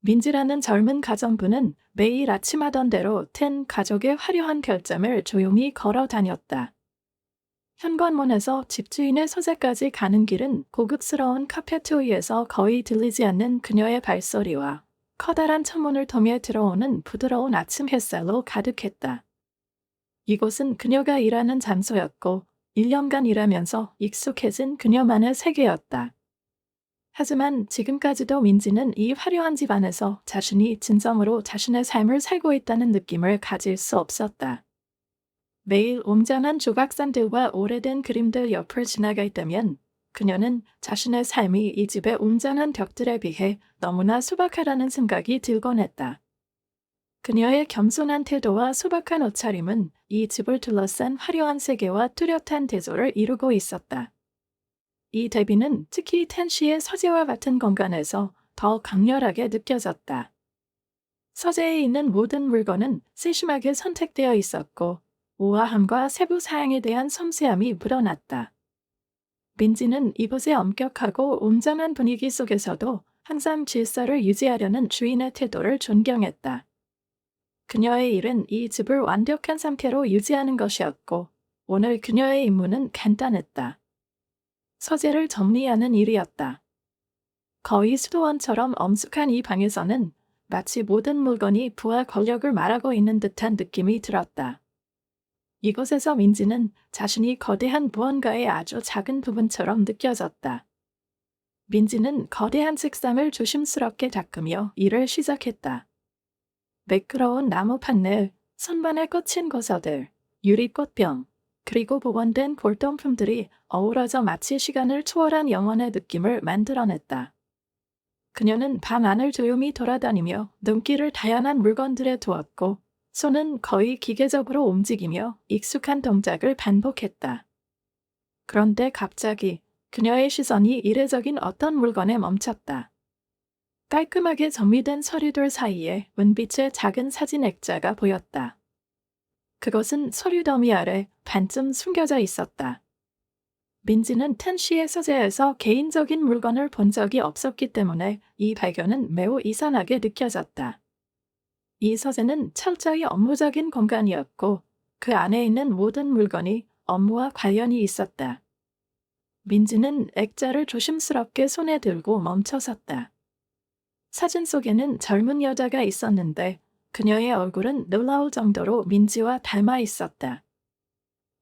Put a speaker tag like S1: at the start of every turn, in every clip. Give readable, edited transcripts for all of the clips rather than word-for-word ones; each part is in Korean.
S1: 민지라는 젊은 가정부는 매일 아침하던 대로 텐 가족의 화려한 별잠을 조용히 걸어 다녔다. 현관문에서 집주인의 서재까지 가는 길은 고급스러운 카페트 위에서 거의 들리지 않는 그녀의 발소리와 커다란 창문을 통해 들어오는 부드러운 아침 햇살로 가득했다. 이곳은 그녀가 일하는 장소였고 1년간 일하면서 익숙해진 그녀만의 세계였다. 하지만 지금까지도 민지는 이 화려한 집 안에서 자신이 진정으로 자신의 삶을 살고 있다는 느낌을 가질 수 없었다. 매일 웅장한 조각상들과 오래된 그림들 옆을 지나갈 때면 그녀는 자신의 삶이 이 집의 웅장한 벽들에 비해 너무나 소박하다는 생각이 들곤 했다. 그녀의 겸손한 태도와 소박한 옷차림은 이 집을 둘러싼 화려한 세계와 뚜렷한 대조를 이루고 있었다. 이 대비는 특히 텐시의 서재와 같은 공간에서 더 강렬하게 느껴졌다. 서재에 있는 모든 물건은 세심하게 선택되어 있었고 우아함과 세부 사양에 대한 섬세함이 묻어났다. 민지는 이곳의 엄격하고 웅장한 분위기 속에서도 항상 질서를 유지하려는 주인의 태도를 존경했다. 그녀의 일은 이 집을 완벽한 상태로 유지하는 것이었고 오늘 그녀의 임무는 간단했다. 서재를 정리하는 일이었다. 거의 수도원처럼 엄숙한 이 방에서는 마치 모든 물건이 부하 권력을 말하고 있는 듯한 느낌이 들었다. 이곳에서 민지는 자신이 거대한 무언가의 아주 작은 부분처럼 느껴졌다. 민지는 거대한 책상을 조심스럽게 닦으며 일을 시작했다. 매끄러운 나무 판넬, 선반에 꽂힌 고서들, 유리꽃병, 그리고 복원된 골동품들이 어우러져 마치 시간을 초월한 영혼의 느낌을 만들어냈다. 그녀는 방 안을 조용히 돌아다니며 눈길을 다양한 물건들에 두었고 손은 거의 기계적으로 움직이며 익숙한 동작을 반복했다. 그런데 갑자기 그녀의 시선이 이례적인 어떤 물건에 멈췄다. 깔끔하게 정리된 서류들 사이에 은빛의 작은 사진 액자가 보였다. 그것은 서류 더미 아래 반쯤 숨겨져 있었다. 민지는 텐시의 서재에서 개인적인 물건을 본 적이 없었기 때문에 이 발견은 매우 이상하게 느껴졌다. 이 서재는 철저히 업무적인 공간이었고 그 안에 있는 모든 물건이 업무와 관련이 있었다. 민지는 액자를 조심스럽게 손에 들고 멈춰섰다. 사진 속에는 젊은 여자가 있었는데 그녀의 얼굴은 놀라울 정도로 민지와 닮아 있었다.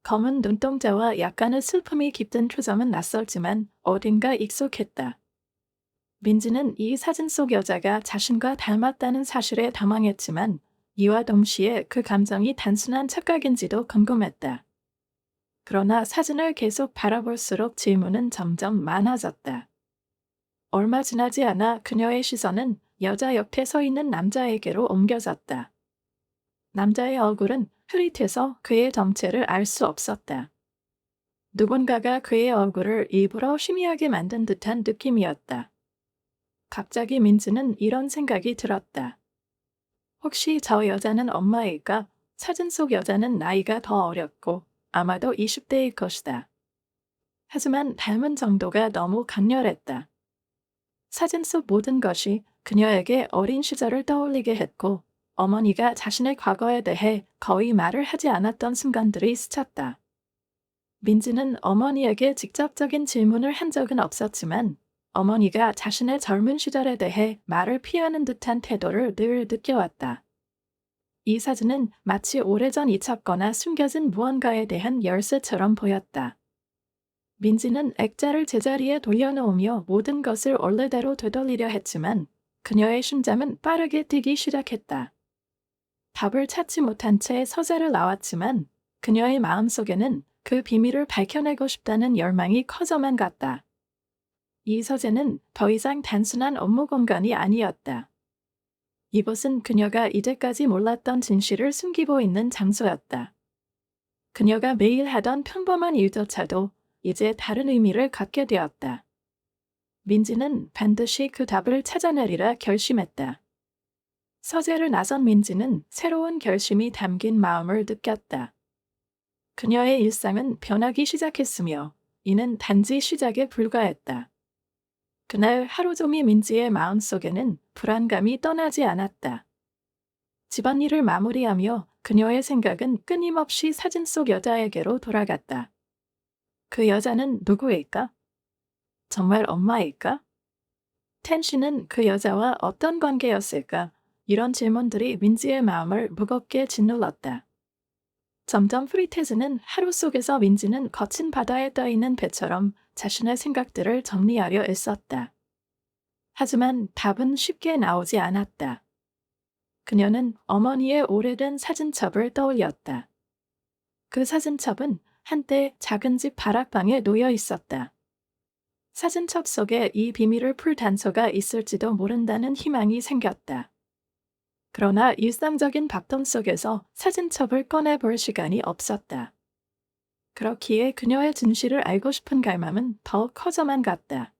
S1: 검은 눈동자와 약간의 슬픔이 깃든 표정은 낯설지만 어딘가 익숙했다. 민지는 이 사진 속 여자가 자신과 닮았다는 사실에 당황했지만 이와 동시에 그 감정이 단순한 착각인지도 궁금했다. 그러나 사진을 계속 바라볼수록 질문은 점점 많아졌다. 얼마 지나지 않아 그녀의 시선은 여자 옆에 서 있는 남자에게로 옮겨졌다. 남자의 얼굴은 흐릿해서 그의 정체를 알 수 없었다. 누군가가 그의 얼굴을 일부러 희미하게 만든 듯한 느낌이었다. 갑자기 민지는 이런 생각이 들었다. 혹시 저 여자는 엄마일까? 사진 속 여자는 나이가 더 어렸고 아마도 20대일 것이다. 하지만 닮은 정도가 너무 강렬했다. 사진 속 모든 것이 그녀에게 어린 시절을 떠올리게 했고 어머니가 자신의 과거에 대해 거의 말을 하지 않았던 순간들이 스쳤다. 민지는 어머니에게 직접적인 질문을 한 적은 없었지만 어머니가 자신의 젊은 시절에 대해 말을 피하는 듯한 태도를 늘 느껴왔다. 이 사진은 마치 오래전 잊혔거나 숨겨진 무언가에 대한 열쇠처럼 보였다. 민지는 액자를 제자리에 돌려놓으며 모든 것을 원래대로 되돌리려 했지만 그녀의 심장은 빠르게 뛰기 시작했다. 답을 찾지 못한 채 서재를 나왔지만 그녀의 마음속에는 그 비밀을 밝혀내고 싶다는 열망이 커져만 갔다. 이 서재는 더 이상 단순한 업무 공간이 아니었다. 이곳은 그녀가 이제까지 몰랐던 진실을 숨기고 있는 장소였다. 그녀가 매일 하던 평범한 일조차도 이제 다른 의미를 갖게 되었다. 민지는 반드시 그 답을 찾아내리라 결심했다. 서재를 나선 민지는 새로운 결심이 담긴 마음을 느꼈다. 그녀의 일상은 변하기 시작했으며 이는 단지 시작에 불과했다. 그날 하루 종일 민지의 마음속에는 불안감이 떠나지 않았다. 집안일을 마무리하며 그녀의 생각은 끊임없이 사진 속 여자에게로 돌아갔다. 그 여자는 누구일까? 정말 엄마일까? 텐 씨는 그 여자와 어떤 관계였을까? 이런 질문들이 민지의 마음을 무겁게 짓눌렀다. 점점 프리테즈는 하루 속에서 민지는 거친 바다에 떠있는 배처럼 자신의 생각들을 정리하려 애썼다. 하지만 답은 쉽게 나오지 않았다. 그녀는 어머니의 오래된 사진첩을 떠올렸다. 그 사진첩은 한때 작은 집 다락방에 놓여 있었다. 사진첩 속에 이 비밀을 풀 단서가 있을지도 모른다는 희망이 생겼다. 그러나 일상적인 밥통 속에서 사진첩을 꺼내볼 시간이 없었다. 그렇기에 그녀의 진실을 알고 싶은 갈망은 더욱 커져만 갔다.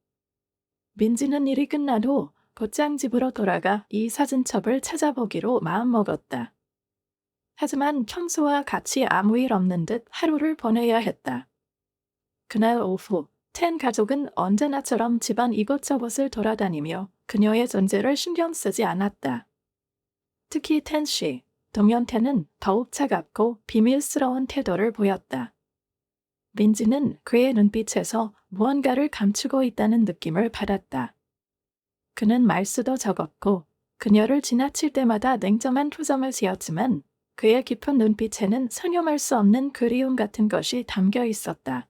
S1: 민지는 일이 끝난 후 곧장 집으로 돌아가 이 사진첩을 찾아보기로 마음먹었다. 하지만 평소와 같이 아무 일 없는 듯 하루를 보내야 했다. 그날 오후, 텐 가족은 언제나처럼 집안 이곳저곳을 돌아다니며 그녀의 존재를 신경 쓰지 않았다. 특히 텐 씨, 동현태는 더욱 차갑고 비밀스러운 태도를 보였다. 민지는 그의 눈빛에서 무언가를 감추고 있다는 느낌을 받았다. 그는 말수도 적었고 그녀를 지나칠 때마다 냉정한 표정을 지었지만 그의 깊은 눈빛에는 상념할 수 없는 그리움 같은 것이 담겨 있었다.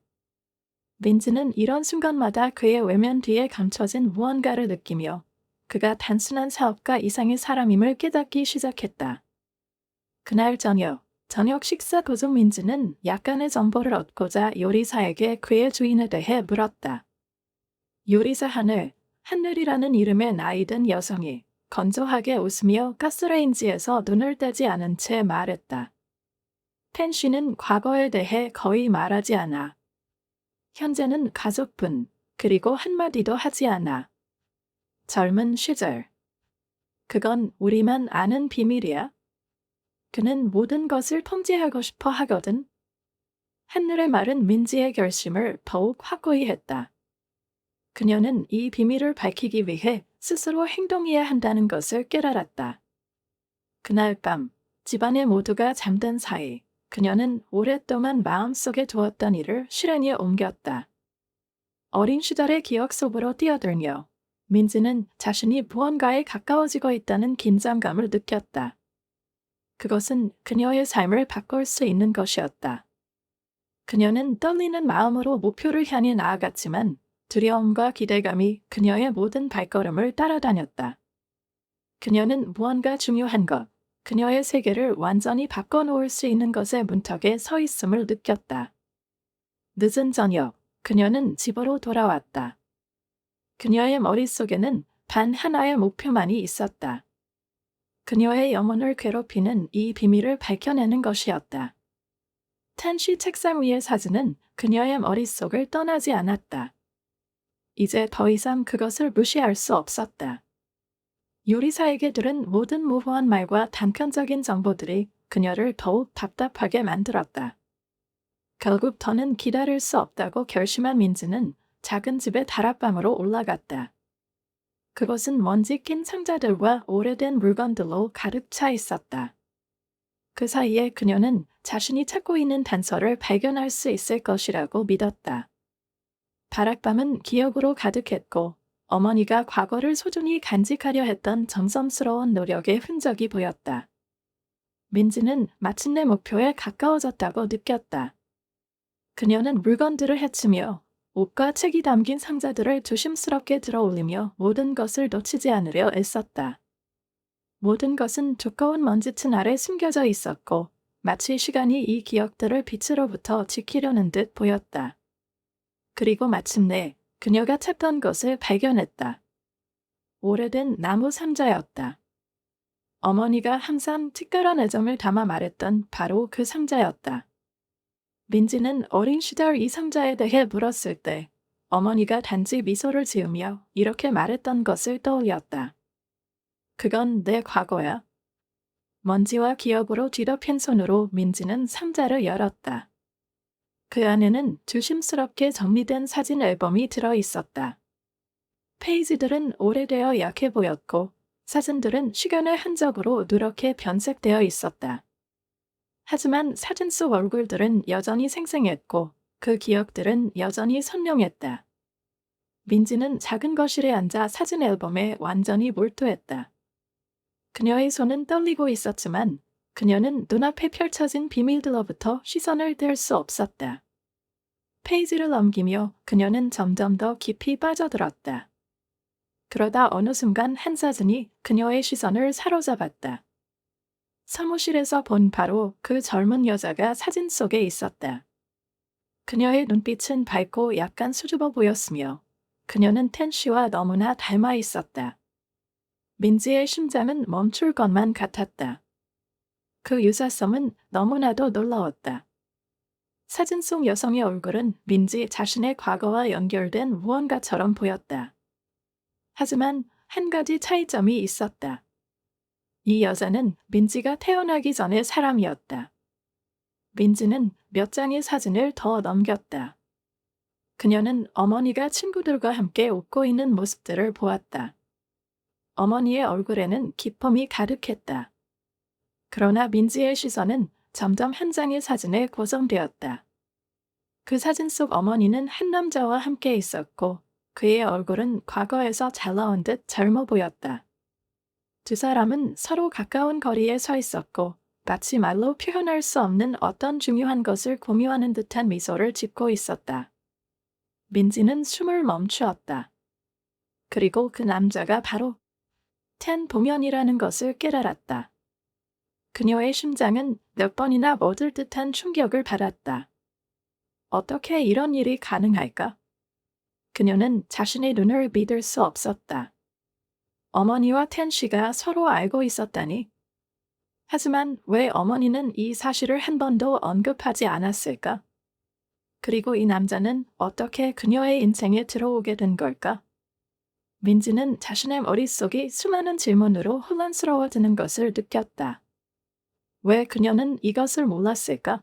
S1: 민지는 이런 순간마다 그의 외면 뒤에 감춰진 무언가를 느끼며 그가 단순한 사업가 이상의 사람임을 깨닫기 시작했다. 그날 저녁 식사 도중 민지는 약간의 정보를 얻고자 요리사에게 그의 주인에 대해 물었다. 요리사 하늘이라는 이름의 나이든 여성이 건조하게 웃으며 가스레인지에서 눈을 떼지 않은 채 말했다. 텐 씨는 과거에 대해 거의 말하지 않아. 현재는 가족분, 그리고 한마디도 하지 않아. 젊은 시절. 그건 우리만 아는 비밀이야. 그는 모든 것을 통제하고 싶어 하거든. 한늘의 말은 민지의 결심을 더욱 확고히 했다. 그녀는 이 비밀을 밝히기 위해 스스로 행동해야 한다는 것을 깨달았다. 그날 밤, 집안의 모두가 잠든 사이, 그녀는 오랫동안 마음속에 두었던 일을 실행에 옮겼다. 어린 시절의 기억 속으로 뛰어들며 민지는 자신이 무언가에 가까워지고 있다는 긴장감을 느꼈다. 그것은 그녀의 삶을 바꿀 수 있는 것이었다. 그녀는 떨리는 마음으로 목표를 향해 나아갔지만 두려움과 기대감이 그녀의 모든 발걸음을 따라다녔다. 그녀는 무언가 중요한 것, 그녀의 세계를 완전히 바꿔놓을 수 있는 것의 문턱에 서 있음을 느꼈다. 늦은 저녁, 그녀는 집으로 돌아왔다. 그녀의 머릿속에는 단 하나의 목표만이 있었다. 그녀의 영혼을 괴롭히는 이 비밀을 밝혀내는 것이었다. 텐 씨 책상 위의 사진은 그녀의 머릿속을 떠나지 않았다. 이제 더 이상 그것을 무시할 수 없었다. 요리사에게 들은 모든 무모한 말과 단편적인 정보들이 그녀를 더욱 답답하게 만들었다. 결국 더는 기다릴 수 없다고 결심한 민지는 작은 집의 다락방으로 올라갔다. 그곳은 먼지 낀 상자들과 오래된 물건들로 가득 차 있었다. 그 사이에 그녀는 자신이 찾고 있는 단서를 발견할 수 있을 것이라고 믿었다. 다락방은 기억으로 가득했고 어머니가 과거를 소중히 간직하려 했던 정성스러운 노력의 흔적이 보였다. 민지는 마침내 목표에 가까워졌다고 느꼈다. 그녀는 물건들을 헤치며 옷과 책이 담긴 상자들을 조심스럽게 들어올리며 모든 것을 놓치지 않으려 애썼다. 모든 것은 두꺼운 먼지층 아래 숨겨져 있었고 마치 시간이 이 기억들을 빛으로부터 지키려는 듯 보였다. 그리고 마침내 그녀가 찾던 것을 발견했다. 오래된 나무 상자였다. 어머니가 항상 특별한 애정을 담아 말했던 바로 그 상자였다. 민지는 어린 시절 이 상자에 대해 물었을 때 어머니가 단지 미소를 지으며 이렇게 말했던 것을 떠올렸다. 그건 내 과거야. 먼지와 기억으로 뒤덮인 손으로 민지는 상자를 열었다. 그 안에는 조심스럽게 정리된 사진 앨범이 들어 있었다. 페이지들은 오래되어 약해 보였고 사진들은 시간의 흔적으로 누렇게 변색되어 있었다. 하지만 사진 속 얼굴들은 여전히 생생했고 그 기억들은 여전히 선명했다. 민지는 작은 거실에 앉아 사진 앨범에 완전히 몰두했다. 그녀의 손은 떨리고 있었지만 그녀는 눈앞에 펼쳐진 비밀들로부터 시선을 뗄 수 없었다. 페이지를 넘기며 그녀는 점점 더 깊이 빠져들었다. 그러다 어느 순간 한 사진이 그녀의 시선을 사로잡았다. 사무실에서 본 바로 그 젊은 여자가 사진 속에 있었다. 그녀의 눈빛은 밝고 약간 수줍어 보였으며 그녀는 텐 씨와 너무나 닮아 있었다. 민지의 심장은 멈출 것만 같았다. 그 유사성은 너무나도 놀라웠다. 사진 속 여성의 얼굴은 민지 자신의 과거와 연결된 무언가처럼 보였다. 하지만 한 가지 차이점이 있었다. 이 여자는 민지가 태어나기 전의 사람이었다. 민지는 몇 장의 사진을 더 넘겼다. 그녀는 어머니가 친구들과 함께 웃고 있는 모습들을 보았다. 어머니의 얼굴에는 기쁨이 가득했다. 그러나 민지의 시선은 점점 한 장의 사진에 고정되었다. 그 사진 속 어머니는 한 남자와 함께 있었고 그의 얼굴은 과거에서 잘 나온 듯 젊어 보였다. 두 사람은 서로 가까운 거리에 서 있었고 마치 말로 표현할 수 없는 어떤 중요한 것을 공유하는 듯한 미소를 짓고 있었다. 민지는 숨을 멈추었다. 그리고 그 남자가 바로 텐 도면이라는 것을 깨달았다. 그녀의 심장은 몇 번이나 멎을 듯한 충격을 받았다. 어떻게 이런 일이 가능할까? 그녀는 자신의 눈을 믿을 수 없었다. 어머니와 텐 씨가 서로 알고 있었다니. 하지만 왜 어머니는 이 사실을 한 번도 언급하지 않았을까? 그리고 이 남자는 어떻게 그녀의 인생에 들어오게 된 걸까? 민지는 자신의 머릿속이 수많은 질문으로 혼란스러워지는 것을 느꼈다. 왜 그녀는 이것을 몰랐을까?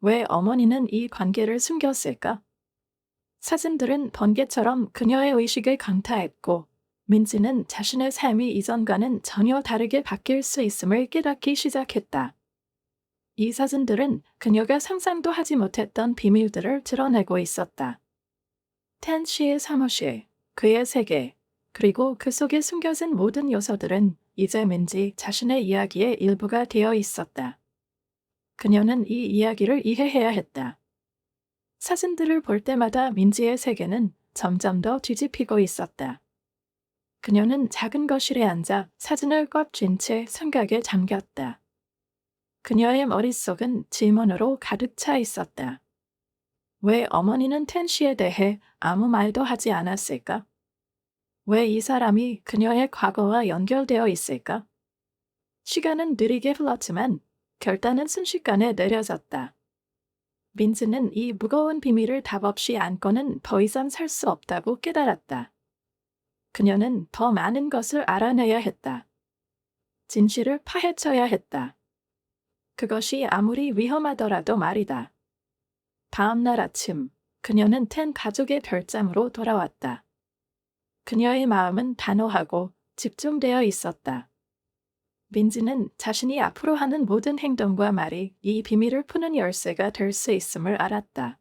S1: 왜 어머니는 이 관계를 숨겼을까? 사진들은 번개처럼 그녀의 의식을 강타했고 민지는 자신의 삶이 이전과는 전혀 다르게 바뀔 수 있음을 깨닫기 시작했다. 이 사진들은 그녀가 상상도 하지 못했던 비밀들을 드러내고 있었다. 텐 씨의 사무실, 그의 세계, 그리고 그 속에 숨겨진 모든 요소들은 이제 민지 자신의 이야기의 일부가 되어 있었다. 그녀는 이 이야기를 이해해야 했다. 사진들을 볼 때마다 민지의 세계는 점점 더 뒤집히고 있었다. 그녀는 작은 거실에 앉아 사진을 꽉 쥔 채 생각에 잠겼다. 그녀의 머릿속은 질문으로 가득 차 있었다. 왜 어머니는 텐 씨에 대해 아무 말도 하지 않았을까? 왜 이 사람이 그녀의 과거와 연결되어 있을까? 시간은 느리게 흘렀지만 결단은 순식간에 내려졌다. 민지는 이 무거운 비밀을 답 없이 안고는 더 이상 살 수 없다고 깨달았다. 그녀는 더 많은 것을 알아내야 했다. 진실을 파헤쳐야 했다. 그것이 아무리 위험하더라도 말이다. 다음 날 아침, 그녀는 텐 가족의 별장으로 돌아왔다. 그녀의 마음은 단호하고 집중되어 있었다. 민지는 자신이 앞으로 하는 모든 행동과 말이 이 비밀을 푸는 열쇠가 될 수 있음을 알았다.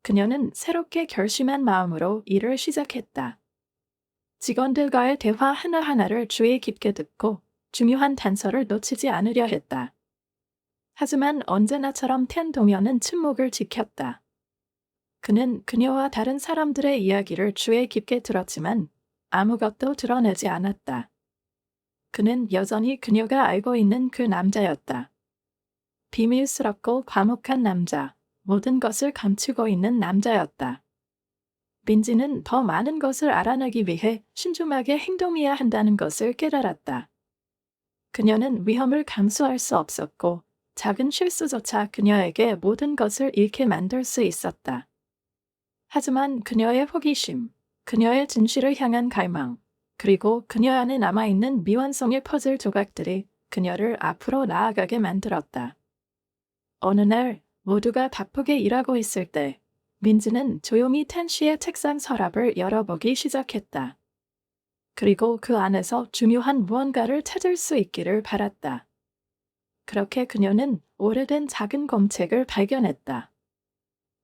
S1: 그녀는 새롭게 결심한 마음으로 일을 시작했다. 직원들과의 대화 하나하나를 주의 깊게 듣고 중요한 단서를 놓치지 않으려 했다. 하지만 언제나처럼 텐 도면은 침묵을 지켰다. 그는 그녀와 다른 사람들의 이야기를 주의 깊게 들었지만 아무것도 드러내지 않았다. 그는 여전히 그녀가 알고 있는 그 남자였다. 비밀스럽고 과묵한 남자, 모든 것을 감추고 있는 남자였다. 민지는 더 많은 것을 알아내기 위해 신중하게 행동해야 한다는 것을 깨달았다. 그녀는 위험을 감수할 수 없었고 작은 실수조차 그녀에게 모든 것을 잃게 만들 수 있었다. 하지만 그녀의 호기심, 그녀의 진실을 향한 갈망, 그리고 그녀 안에 남아있는 미완성의 퍼즐 조각들이 그녀를 앞으로 나아가게 만들었다. 어느 날 모두가 바쁘게 일하고 있을 때 민지는 조용히 텐 씨의 책상 서랍을 열어보기 시작했다. 그리고 그 안에서 중요한 무언가를 찾을 수 있기를 바랐다. 그렇게 그녀는 오래된 작은 검책을 발견했다.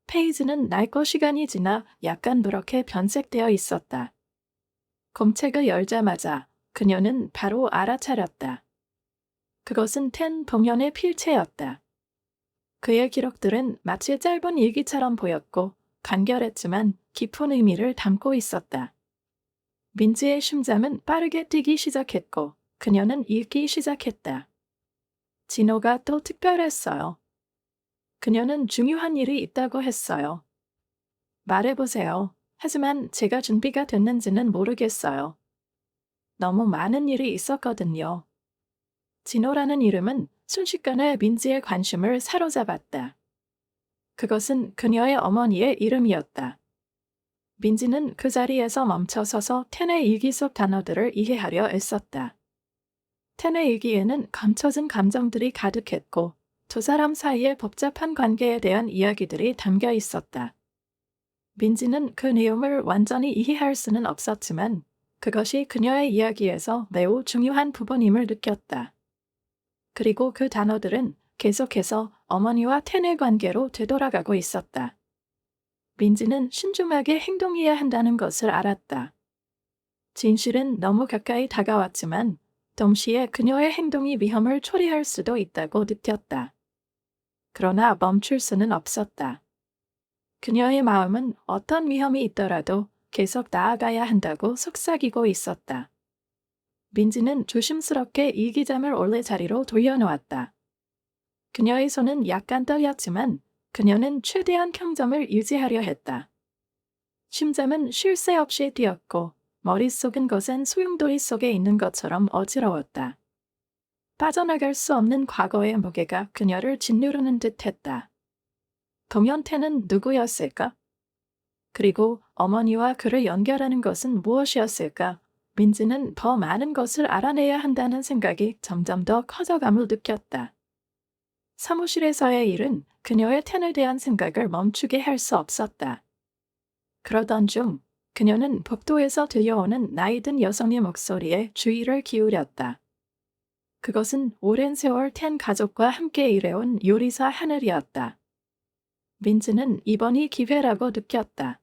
S1: 페이지는 낡고 시간이 지나 약간 누렇게 변색되어 있었다. 검책을 열자마자 그녀는 바로 알아차렸다. 그것은 텐 동연의 필체였다. 그의 기록들은 마치 짧은 일기처럼 보였고 간결했지만 깊은 의미를 담고 있었다. 민지의 심장은 빠르게 뛰기 시작했고 그녀는 읽기 시작했다. 진호가 또 특별했어요. 그녀는 중요한 일이 있다고 했어요. 말해보세요. 하지만 제가 준비가 됐는지는 모르겠어요. 너무 많은 일이 있었거든요. 진호라는 이름은 순식간에 민지의 관심을 사로잡았다. 그것은 그녀의 어머니의 이름이었다. 민지는 그 자리에서 멈춰서서 텐의 일기 속 단어들을 이해하려 애썼다. 텐의 일기에는 감춰진 감정들이 가득했고 두 사람 사이의 복잡한 관계에 대한 이야기들이 담겨 있었다. 민지는 그 내용을 완전히 이해할 수는 없었지만 그것이 그녀의 이야기에서 매우 중요한 부분임을 느꼈다. 그리고 그 단어들은 계속해서 어머니와 텐의 관계로 되돌아가고 있었다. 민지는 신중하게 행동해야 한다는 것을 알았다. 진실은 너무 가까이 다가왔지만 동시에 그녀의 행동이 위험을 초래할 수도 있다고 느꼈다. 그러나 멈출 수는 없었다. 그녀의 마음은 어떤 위험이 있더라도 계속 나아가야 한다고 속삭이고 있었다. 민지는 조심스럽게 일기장을 원래 자리로 돌려놓았다. 그녀의 손은 약간 떨렸지만 그녀는 최대한 평정을 유지하려 했다. 심장은 쉴 새 없이 뛰었고 머릿속은 거센 소용돌이 속에 있는 것처럼 어지러웠다. 빠져나갈 수 없는 과거의 무게가 그녀를 짓누르는 듯했다. 동현태는 누구였을까? 그리고 어머니와 그를 연결하는 것은 무엇이었을까? 민지는 더 많은 것을 알아내야 한다는 생각이 점점 더 커져감을 느꼈다. 사무실에서의 일은 그녀의 텐에 대한 생각을 멈추게 할 수 없었다. 그러던 중 그녀는 복도에서 들려오는 나이든 여성의 목소리에 주의를 기울였다. 그것은 오랜 세월 텐 가족과 함께 일해온 요리사 하늘이었다. 민지는 이번이 기회라고 느꼈다.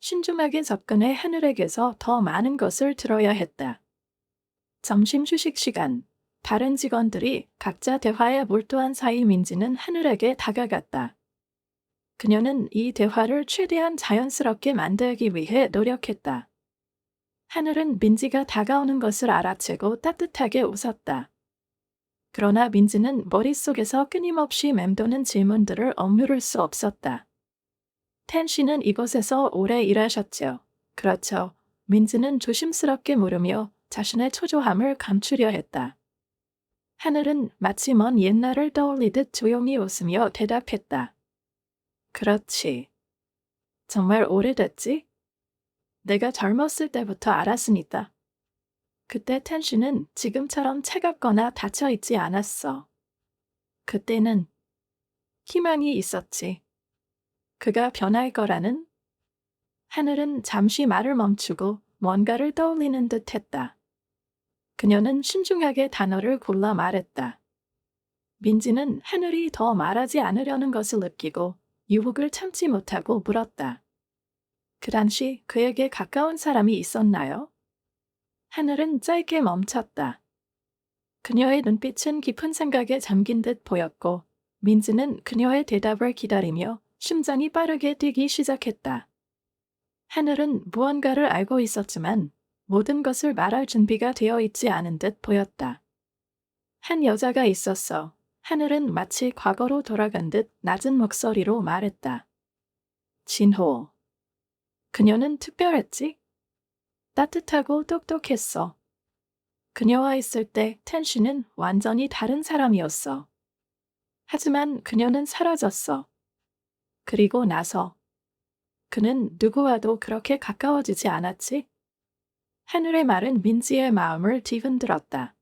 S1: 신중하게 접근해 하늘에게서 더 많은 것을 들어야 했다. 점심 휴식 시간, 다른 직원들이 각자 대화에 몰두한 사이 민지는 하늘에게 다가갔다. 그녀는 이 대화를 최대한 자연스럽게 만들기 위해 노력했다. 하늘은 민지가 다가오는 것을 알아채고 따뜻하게 웃었다. 그러나 민지는 머릿속에서 끊임없이 맴도는 질문들을 억누를 수 없었다. 텐 씨는 이곳에서 오래 일하셨죠? 그렇죠. 민지는 조심스럽게 물으며 자신의 초조함을 감추려 했다. 하늘은 마치 먼 옛날을 떠올리듯 조용히 웃으며 대답했다. 그렇지. 정말 오래됐지? 내가 젊었을 때부터 알았으니까. 그때 텐 씨는 지금처럼 차갑거나 닫혀있지 않았어. 그때는 희망이 있었지. 그가 변할 거라는? 하늘은 잠시 말을 멈추고 뭔가를 떠올리는 듯 했다. 그녀는 신중하게 단어를 골라 말했다. 민지는 하늘이 더 말하지 않으려는 것을 느끼고 유혹을 참지 못하고 물었다. 그 당시 그에게 가까운 사람이 있었나요? 하늘은 짧게 멈췄다. 그녀의 눈빛은 깊은 생각에 잠긴 듯 보였고 민지는 그녀의 대답을 기다리며 심장이 빠르게 뛰기 시작했다. 하늘은 무언가를 알고 있었지만 모든 것을 말할 준비가 되어 있지 않은 듯 보였다. 한 여자가 있었어. 하늘은 마치 과거로 돌아간 듯 낮은 목소리로 말했다. 진호. 그녀는 특별했지? 따뜻하고 똑똑했어. 그녀와 있을 때 텐 씨는 완전히 다른 사람이었어. 하지만 그녀는 사라졌어. 그리고 나서 그는 누구와도 그렇게 가까워지지 않았지? 하늘의 말은 민지의 마음을 뒤흔들었다.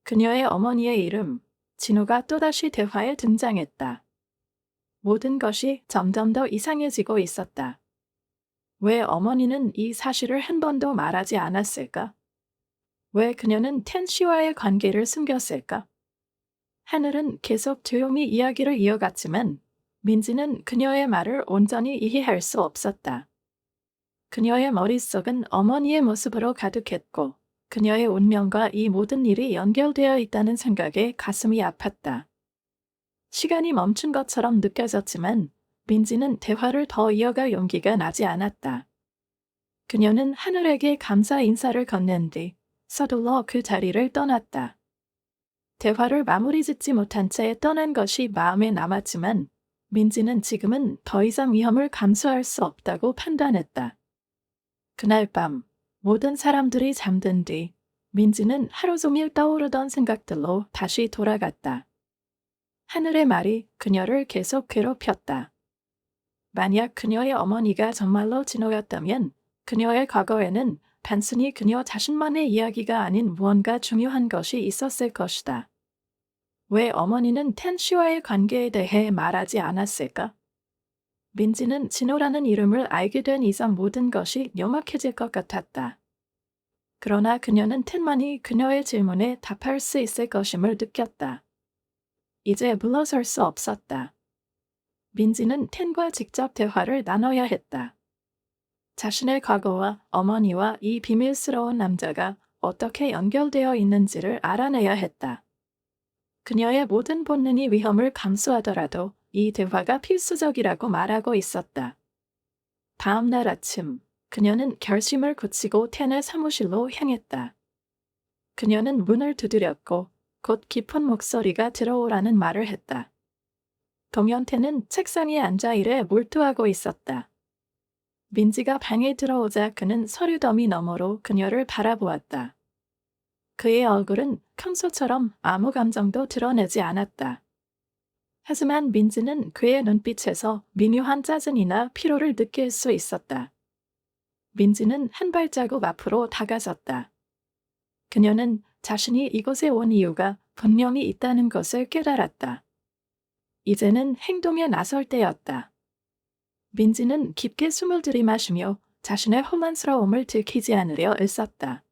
S1: 그녀의 어머니의 이름, 진호가 또다시 대화에 등장했다. 모든 것이 점점 더 이상해지고 있었다. 왜 어머니는 이 사실을 한 번도 말하지 않았을까? 왜 그녀는 텐 씨와의 관계를 숨겼을까? 하늘은 계속 조용히 이야기를 이어갔지만 민지는 그녀의 말을 온전히 이해할 수 없었다. 그녀의 머릿속은 어머니의 모습으로 가득했고 그녀의 운명과 이 모든 일이 연결되어 있다는 생각에 가슴이 아팠다. 시간이 멈춘 것처럼 느껴졌지만 민지는 대화를 더 이어갈 용기가 나지 않았다. 그녀는 하늘에게 감사 인사를 건넨 뒤 서둘러 그 자리를 떠났다. 대화를 마무리 짓지 못한 채 떠난 것이 마음에 남았지만 민지는 지금은 더 이상 위험을 감수할 수 없다고 판단했다. 그날 밤 모든 사람들이 잠든 뒤 민지는 하루 종일 떠오르던 생각들로 다시 돌아갔다. 하늘의 말이 그녀를 계속 괴롭혔다. 만약 그녀의 어머니가 정말로 진호였다면 그녀의 과거에는 단순히 그녀 자신만의 이야기가 아닌 무언가 중요한 것이 있었을 것이다. 왜 어머니는 텐 씨와의 관계에 대해 말하지 않았을까? 민지는 진호라는 이름을 알게 된 이상 모든 것이 명확해질 것 같았다. 그러나 그녀는 텐만이 그녀의 질문에 답할 수 있을 것임을 느꼈다. 이제 물러설 수 없었다. 민지는 텐과 직접 대화를 나눠야 했다. 자신의 과거와 어머니와 이 비밀스러운 남자가 어떻게 연결되어 있는지를 알아내야 했다. 그녀의 모든 본능이 위험을 감수하더라도 이 대화가 필수적이라고 말하고 있었다. 다음 날 아침, 그녀는 결심을 굳히고 텐의 사무실로 향했다. 그녀는 문을 두드렸고 곧 깊은 목소리가 들어오라는 말을 했다. 동현태는 책상에 앉아 일에 몰두하고 있었다. 민지가 방에 들어오자 그는 서류 더미 너머로 그녀를 바라보았다. 그의 얼굴은 평소처럼 아무 감정도 드러내지 않았다. 하지만 민지는 그의 눈빛에서 미묘한 짜증이나 피로를 느낄 수 있었다. 민지는 한 발자국 앞으로 다가섰다. 그녀는 자신이 이곳에 온 이유가 분명히 있다는 것을 깨달았다. 이제는 행동에 나설 때였다. 민지는 깊게 숨을 들이마시며 자신의 혼란스러움을 들키지 않으려 애썼다.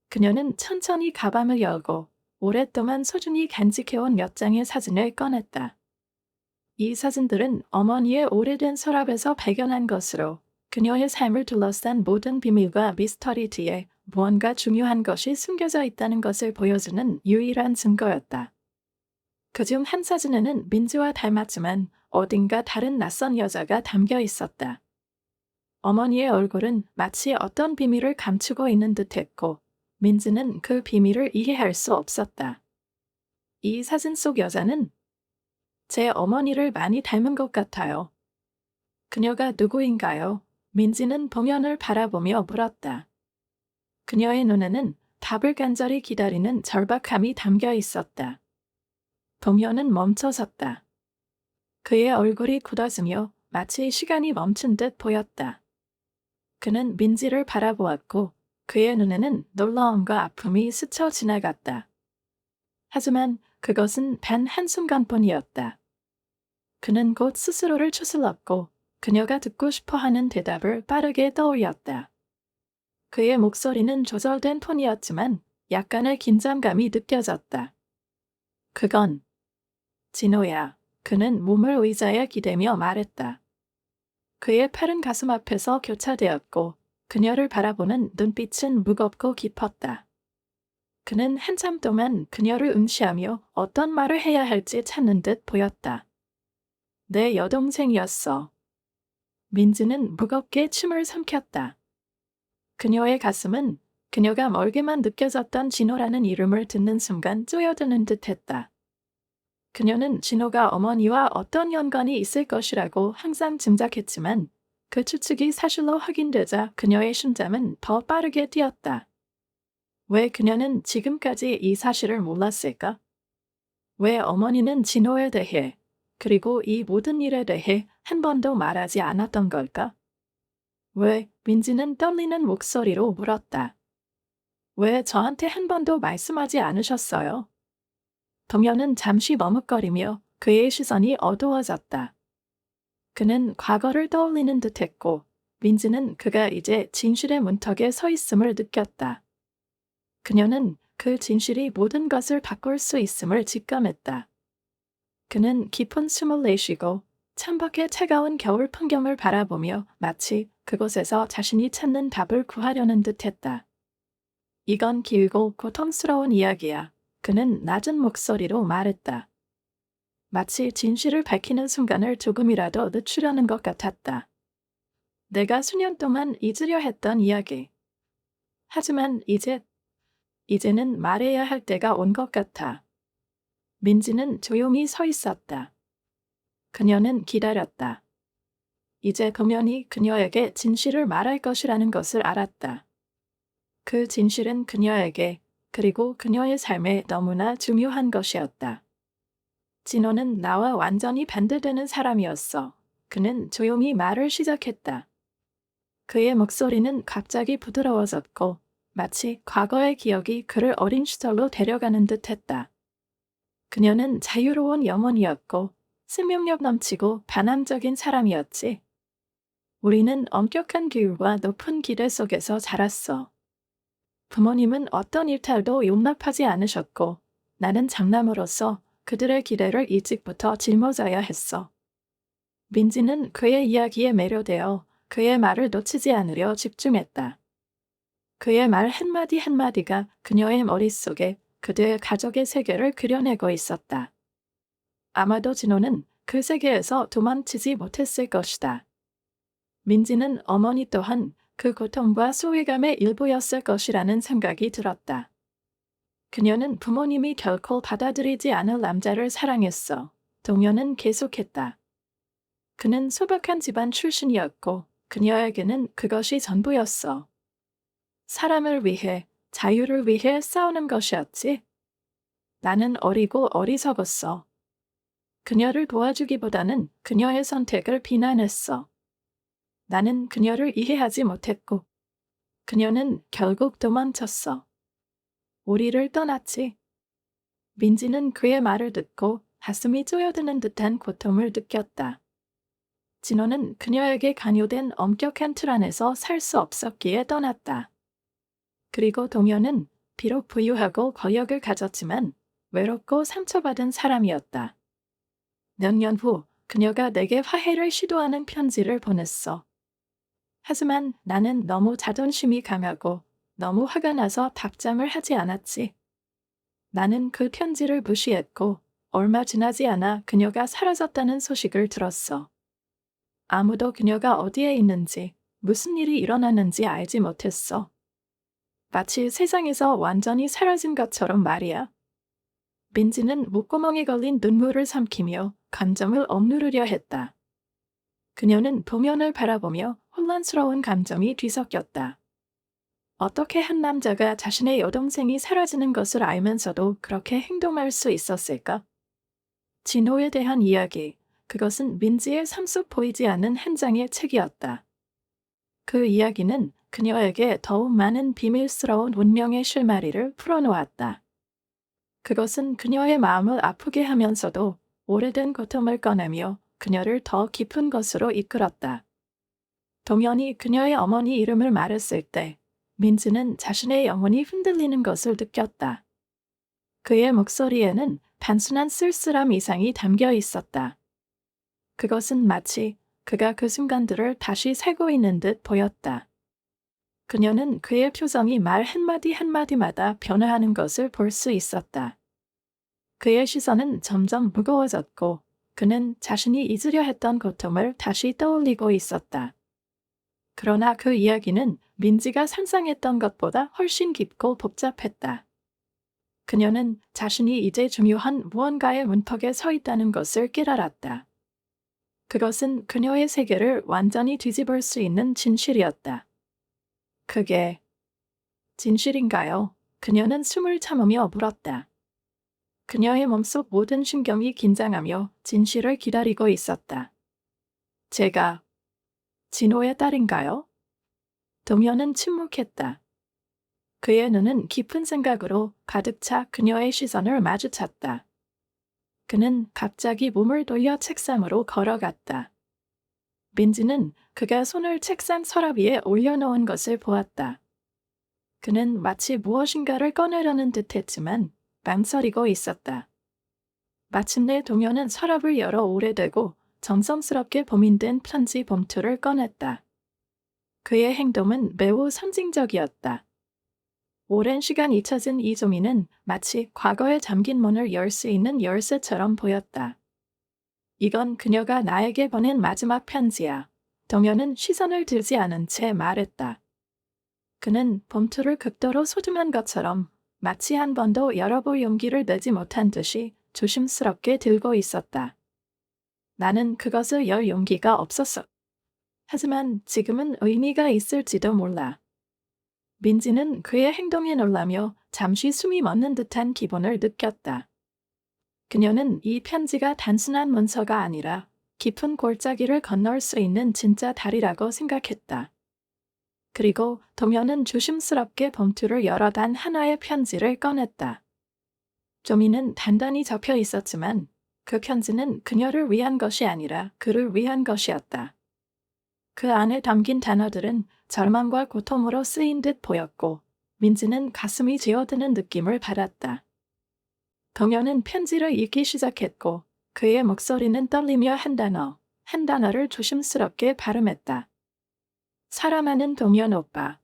S1: 그녀는 천천히 가방을 열고 오랫동안 소중히 간직해온 몇 장의 사진을 꺼냈다. 이 사진들은 어머니의 오래된 서랍에서 발견한 것으로 그녀의 삶을 둘러싼 모든 비밀과 미스터리 뒤에 무언가 중요한 것이 숨겨져 있다는 것을 보여주는 유일한 증거였다. 그중 한 사진에는 민지와 닮았지만 어딘가 다른 낯선 여자가 담겨 있었다. 어머니의 얼굴은 마치 어떤 비밀을 감추고 있는 듯했고 민지는 그 비밀을 이해할 수 없었다. 이 사진 속 여자는 제 어머니를 많이 닮은 것 같아요. 그녀가 누구인가요? 민지는 동현을 바라보며 물었다. 그녀의 눈에는 답을 간절히 기다리는 절박함이 담겨 있었다. 동현은 멈춰섰다. 그의 얼굴이 굳어지며 마치 시간이 멈춘 듯 보였다. 그는 민지를 바라보았고 그의 눈에는 놀라움과 아픔이 스쳐 지나갔다. 하지만 그것은 단 한순간뿐이었다. 그는 곧 스스로를 추슬렀고 그녀가 듣고 싶어하는 대답을 빠르게 떠올렸다. 그의 목소리는 조절된 톤이었지만 약간의 긴장감이 느껴졌다. 그건 진호야. 그는 몸을 의자에 기대며 말했다. 그의 팔은 가슴 앞에서 교차되었고 그녀를 바라보는 눈빛은 무겁고 깊었다. 그는 한참 동안 그녀를 응시하며 어떤 말을 해야 할지 찾는 듯 보였다. 내 여동생이었어. 민지는 무겁게 침을 삼켰다. 그녀의 가슴은 그녀가 멀게만 느껴졌던 진호라는 이름을 듣는 순간 쪼여드는 듯했다. 그녀는 진호가 어머니와 어떤 연관이 있을 것이라고 항상 짐작했지만 그 추측이 사실로 확인되자 그녀의 심장은 더 빠르게 뛰었다. 왜 그녀는 지금까지 이 사실을 몰랐을까? 왜 어머니는 진호에 대해 그리고 이 모든 일에 대해 한 번도 말하지 않았던 걸까? 왜? 민지는 떨리는 목소리로 물었다. 왜 저한테 한 번도 말씀하지 않으셨어요? 동현은 잠시 머뭇거리며 그의 시선이 어두워졌다. 그는 과거를 떠올리는 듯했고 민지는 그가 이제 진실의 문턱에 서 있음을 느꼈다. 그녀는 그 진실이 모든 것을 바꿀 수 있음을 직감했다. 그는 깊은 숨을 내쉬고 천박의 차가운 겨울 풍경을 바라보며 마치 그곳에서 자신이 찾는 답을 구하려는 듯했다. 이건 길고 고통스러운 이야기야. 그는 낮은 목소리로 말했다. 마치 진실을 밝히는 순간을 조금이라도 늦추려는 것 같았다. 내가 수년 동안 잊으려 했던 이야기. 하지만 이제는 말해야 할 때가 온 것 같아. 민지는 조용히 서 있었다. 그녀는 기다렸다. 이제 금연이 그녀에게 진실을 말할 것이라는 것을 알았다. 그 진실은 그녀에게 그리고 그녀의 삶에 너무나 중요한 것이었다. 진호는 나와 완전히 반대되는 사람이었어. 그는 조용히 말을 시작했다. 그의 목소리는 갑자기 부드러워졌고 마치 과거의 기억이 그를 어린 시절로 데려가는 듯했다. 그녀는 자유로운 영혼이었고 생명력 넘치고 반항적인 사람이었지. 우리는 엄격한 규율과 높은 기대 속에서 자랐어. 부모님은 어떤 일탈도 용납하지 않으셨고 나는 장남으로서 그들의 기대를 일찍부터 짊어져야 했어. 민지는 그의 이야기에 매료되어 그의 말을 놓치지 않으려 집중했다. 그의 말 한마디 한마디가 그녀의 머릿속에 그들의 가족의 세계를 그려내고 있었다. 아마도 진호는 그 세계에서 도망치지 못했을 것이다. 민지는 어머니 또한 그 고통과 소외감의 일부였을 것이라는 생각이 들었다. 그녀는 부모님이 결코 받아들이지 않을 남자를 사랑했어. 동요는 계속했다. 그는 소박한 집안 출신이었고 그녀에게는 그것이 전부였어. 사람을 위해, 자유를 위해 싸우는 것이었지. 나는 어리고 어리석었어. 그녀를 도와주기보다는 그녀의 선택을 비난했어. 나는 그녀를 이해하지 못했고 그녀는 결국 도망쳤어. 우리를 떠났지. 민지는 그의 말을 듣고 가슴이 쪼여드는 듯한 고통을 느꼈다. 진호는 그녀에게 강요된 엄격한 틀 안에서 살 수 없었기에 떠났다. 그리고 동현은 비록 부유하고 권력을 가졌지만 외롭고 상처받은 사람이었다. 몇 년 후 그녀가 내게 화해를 시도하는 편지를 보냈어. 하지만 나는 너무 자존심이 강하고 너무 화가 나서 답장을 하지 않았지. 나는 그 편지를 무시했고 얼마 지나지 않아 그녀가 사라졌다는 소식을 들었어. 아무도 그녀가 어디에 있는지 무슨 일이 일어났는지 알지 못했어. 마치 세상에서 완전히 사라진 것처럼 말이야. 민지는 목구멍에 걸린 눈물을 삼키며 감정을 억누르려 했다. 그녀는 도면을 바라보며 혼란스러운 감정이 뒤섞였다. 어떻게 한 남자가 자신의 여동생이 사라지는 것을 알면서도 그렇게 행동할 수 있었을까? 진호에 대한 이야기, 그것은 민지의 삶 속 보이지 않는 한 장의 책이었다. 그 이야기는 그녀에게 더욱 많은 비밀스러운 운명의 실마리를 풀어놓았다. 그것은 그녀의 마음을 아프게 하면서도 오래된 고통을 꺼내며 그녀를 더 깊은 곳으로 이끌었다. 동현이 그녀의 어머니 이름을 말했을 때 민지는 자신의 영혼이 흔들리는 것을 느꼈다. 그의 목소리에는 단순한 쓸쓸함 이상이 담겨 있었다. 그것은 마치 그가 그 순간들을 다시 살고 있는 듯 보였다. 그녀는 그의 표정이 말 한마디 한마디마다 변화하는 것을 볼 수 있었다. 그의 시선은 점점 무거워졌고 그는 자신이 잊으려 했던 고통을 다시 떠올리고 있었다. 그러나 그 이야기는 민지가 상상했던 것보다 훨씬 깊고 복잡했다. 그녀는 자신이 이제 중요한 무언가의 문턱에 서 있다는 것을 깨달았다. 그것은 그녀의 세계를 완전히 뒤집을 수 있는 진실이었다. 그게 진실인가요? 그녀는 숨을 참으며 물었다. 그녀의 몸속 모든 신경이 긴장하며 진실을 기다리고 있었다. 제가 진호의 딸인가요? 동현은 침묵했다. 그의 눈은 깊은 생각으로 가득 차 그녀의 시선을 마주쳤다. 그는 갑자기 몸을 돌려 책상으로 걸어갔다. 민지는 그가 손을 책상 서랍 위에 올려놓은 것을 보았다. 그는 마치 무엇인가를 꺼내려는 듯했지만 망설이고 있었다. 마침내 동현은 서랍을 열어 오래되고 정성스럽게 봉인된 편지 봉투를 꺼냈다. 그의 행동은 매우 상징적이었다. 오랜 시간 잊혀진 이 종이는 마치 과거에 잠긴 문을 열 수 있는 열쇠처럼 보였다. 이건 그녀가 나에게 보낸 마지막 편지야. 동현은 시선을 들지 않은 채 말했다. 그는 봉투를 극도로 소중한 것처럼 마치 한 번도 열어볼 용기를 내지 못한 듯이 조심스럽게 들고 있었다. 나는 그것을 열 용기가 없었어. 하지만 지금은 의미가 있을지도 몰라. 민지는 그의 행동에 놀라며 잠시 숨이 멎는 듯한 기분을 느꼈다. 그녀는 이 편지가 단순한 문서가 아니라 깊은 골짜기를 건널 수 있는 진짜 다리라고 생각했다. 그리고 동현은 조심스럽게 봉투를 열어 단 하나의 편지를 꺼냈다. 종이는 단단히 접혀 있었지만 그 편지는 그녀를 위한 것이 아니라 그를 위한 것이었다. 그 안에 담긴 단어들은 절망과 고통으로 쓰인 듯 보였고 민지는 가슴이 지어드는 느낌을 받았다. 동현은 편지를 읽기 시작했고 그의 목소리는 떨리며 한 단어를 조심스럽게 발음했다. 사랑하는 동현 오빠.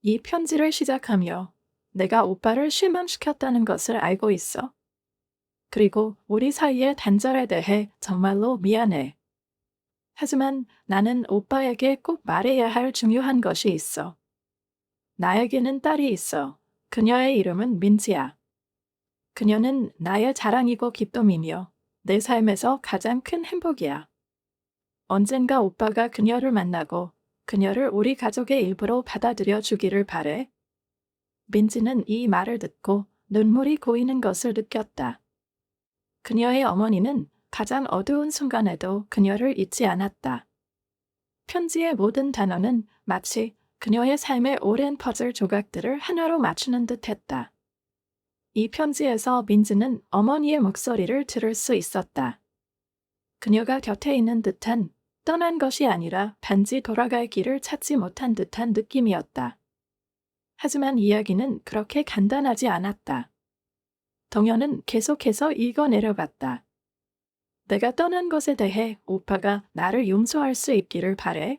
S1: 이 편지를 시작하며 내가 오빠를 실망시켰다는 것을 알고 있어. 그리고 우리 사이의 단절에 대해 정말로 미안해. 하지만 나는 오빠에게 꼭 말해야 할 중요한 것이 있어. 나에게는 딸이 있어. 그녀의 이름은 민지야. 그녀는 나의 자랑이고 기쁨이며 내 삶에서 가장 큰 행복이야. 언젠가 오빠가 그녀를 만나고 그녀를 우리 가족의 일부로 받아들여 주기를 바래. 민지는 이 말을 듣고 눈물이 고이는 것을 느꼈다. 그녀의 어머니는 가장 어두운 순간에도 그녀를 잊지 않았다. 편지의 모든 단어는 마치 그녀의 삶의 오랜 퍼즐 조각들을 하나로 맞추는 듯했다. 이 편지에서 민지는 어머니의 목소리를 들을 수 있었다. 그녀가 곁에 있는 듯한 떠난 것이 아니라 단지 돌아갈 길을 찾지 못한 듯한 느낌이었다. 하지만 이야기는 그렇게 간단하지 않았다. 동현은 계속해서 읽어내려갔다. 내가 떠난 것에 대해 오빠가 나를 용서할 수 있기를 바래.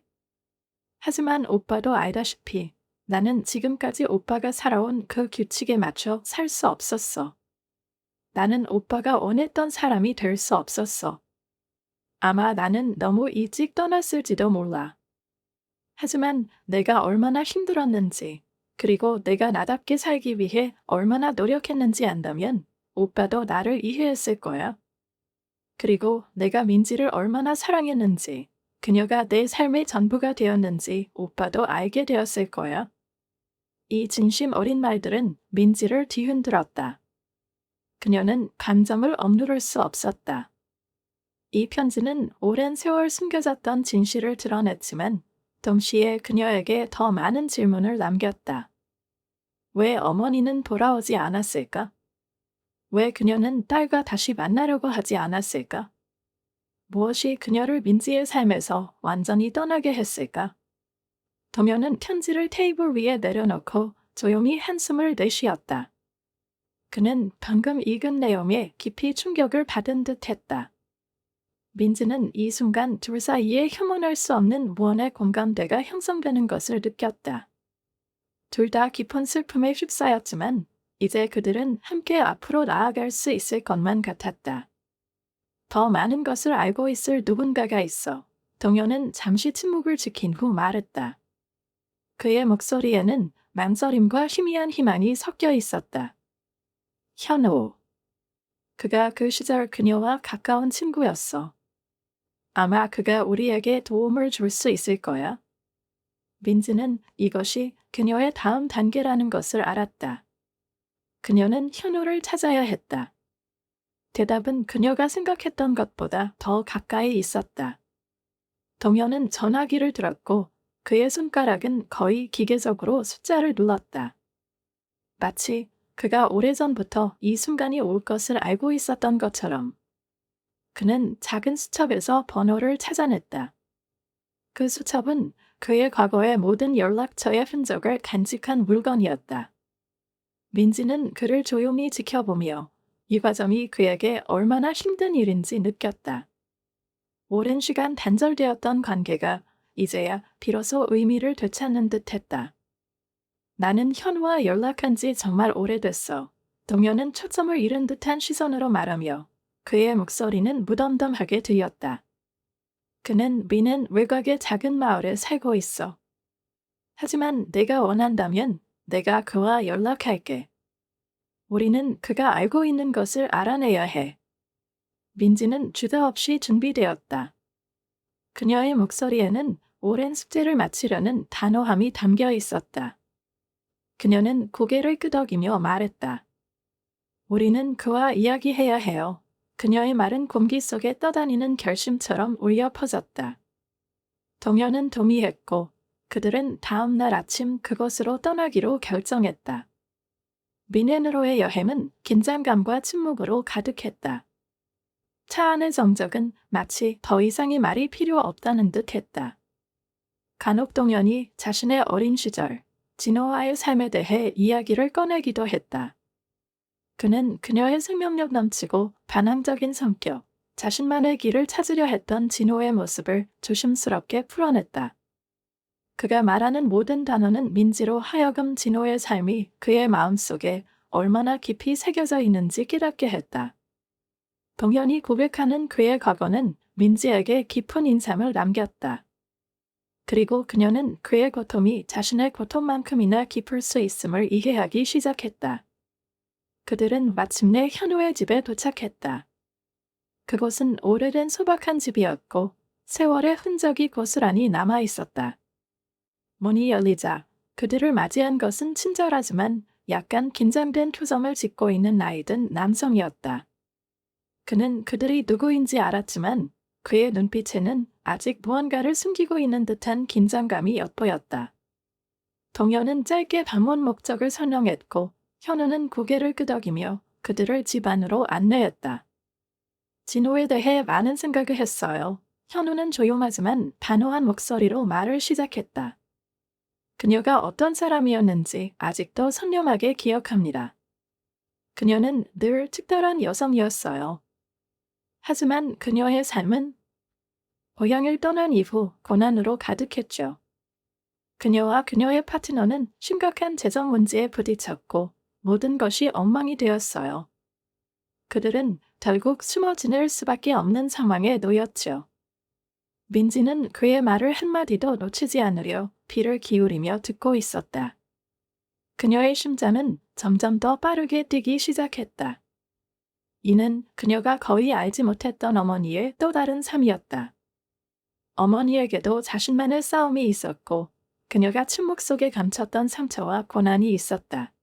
S1: 하지만 오빠도 알다시피 나는 지금까지 오빠가 살아온 그 규칙에 맞춰 살 수 없었어. 나는 오빠가 원했던 사람이 될 수 없었어. 아마 나는 너무 일찍 떠났을지도 몰라. 하지만 내가 얼마나 힘들었는지, 그리고 내가 나답게 살기 위해 얼마나 노력했는지 안다면 오빠도 나를 이해했을 거야. 그리고 내가 민지를 얼마나 사랑했는지, 그녀가 내 삶의 전부가 되었는지 오빠도 알게 되었을 거야. 이 진심 어린 말들은 민지를 뒤흔들었다. 그녀는 감정을 억누를 수 없었다. 이 편지는 오랜 세월 숨겨졌던 진실을 드러냈지만 동시에 그녀에게 더 많은 질문을 남겼다. 왜 어머니는 돌아오지 않았을까? 왜 그녀는 딸과 다시 만나려고 하지 않았을까? 무엇이 그녀를 민지의 삶에서 완전히 떠나게 했을까? 동현은 편지를 테이블 위에 내려놓고 조용히 한숨을 내쉬었다. 그는 방금 읽은 내용에 깊이 충격을 받은 듯했다. 민지는 이 순간 둘 사이에 혐오할 수 없는 무언의 공감대가 형성되는 것을 느꼈다. 둘 다 깊은 슬픔에 휩싸였지만 이제 그들은 함께 앞으로 나아갈 수 있을 것만 같았다. 더 많은 것을 알고 있을 누군가가 있어. 동현은 잠시 침묵을 지킨 후 말했다. 그의 목소리에는 망설임과 희미한 희망이 섞여 있었다. 현우. 그가 그 시절 그녀와 가까운 친구였어. 아마 그가 우리에게 도움을 줄 수 있을 거야. 민지는 이것이 그녀의 다음 단계라는 것을 알았다. 그녀는 현우를 찾아야 했다. 대답은 그녀가 생각했던 것보다 더 가까이 있었다. 동현은 전화기를 들었고 그의 손가락은 거의 기계적으로 숫자를 눌렀다. 마치 그가 오래전부터 이 순간이 올 것을 알고 있었던 것처럼. 그는 작은 수첩에서 번호를 찾아냈다. 그 수첩은 그의 과거의 모든 연락처의 흔적을 간직한 물건이었다. 민지는 그를 조용히 지켜보며 이 과정이 그에게 얼마나 힘든 일인지 느꼈다. 오랜 시간 단절되었던 관계가 이제야 비로소 의미를 되찾는 듯했다. 나는 현우와 연락한 지 정말 오래됐어. 동현은 초점을 잃은 듯한 시선으로 말하며 그의 목소리는 무덤덤하게 들렸다. 그는 미는 외곽의 작은 마을에 살고 있어. 하지만 내가 원한다면 내가 그와 연락할게. 우리는 그가 알고 있는 것을 알아내야 해. 민지는 주저없이 준비되었다. 그녀의 목소리에는 오랜 숙제를 마치려는 단호함이 담겨 있었다. 그녀는 고개를 끄덕이며 말했다. 우리는 그와 이야기해야 해요. 그녀의 말은 공기 속에 떠다니는 결심처럼 울려 퍼졌다. 동현은 동의했고 그들은 다음 날 아침 그곳으로 떠나기로 결정했다. 미넨으로의 여행은 긴장감과 침묵으로 가득했다. 차 안의 정적은 마치 더 이상의 말이 필요 없다는 듯 했다. 간혹 동현이 자신의 어린 시절, 진호와의 삶에 대해 이야기를 꺼내기도 했다. 그는 그녀의 생명력 넘치고 반항적인 성격, 자신만의 길을 찾으려 했던 진호의 모습을 조심스럽게 풀어냈다. 그가 말하는 모든 단어는 민지로 하여금 진호의 삶이 그의 마음속에 얼마나 깊이 새겨져 있는지 깨닫게 했다. 동현이 고백하는 그의 과거는 민지에게 깊은 인상을 남겼다. 그리고 그녀는 그의 고통이 자신의 고통만큼이나 깊을 수 있음을 이해하기 시작했다. 그들은 마침내 현우의 집에 도착했다. 그곳은 오래된 소박한 집이었고 세월의 흔적이 고스란히 남아 있었다. 문이 열리자 그들을 맞이한 것은 친절하지만 약간 긴장된 표정을 짓고 있는 나이든 남성이었다. 그는 그들이 누구인지 알았지만 그의 눈빛에는 아직 무언가를 숨기고 있는 듯한 긴장감이 엿보였다. 동현은 짧게 방문 목적을 설명했고 현우는 고개를 끄덕이며 그들을 집 안으로 안내했다. 진호에 대해 많은 생각을 했어요. 현우는 조용하지만 단호한 목소리로 말을 시작했다. 그녀가 어떤 사람이었는지 아직도 선명하게 기억합니다. 그녀는 늘 특별한 여성이었어요. 하지만 그녀의 삶은 고향을 떠난 이후 고난으로 가득했죠. 그녀와 그녀의 파트너는 심각한 재정 문제에 부딪혔고 모든 것이 엉망이 되었어요. 그들은 결국 숨어 지낼 수밖에 없는 상황에 놓였죠. 민지는 그의 말을 한마디도 놓치지 않으려 귀를 기울이며 듣고 있었다. 그녀의 심장은 점점 더 빠르게 뛰기 시작했다. 이는 그녀가 거의 알지 못했던 어머니의 또 다른 삶이었다. 어머니에게도 자신만의 싸움이 있었고 그녀가 침묵 속에 감췄던 상처와 고난이 있었다.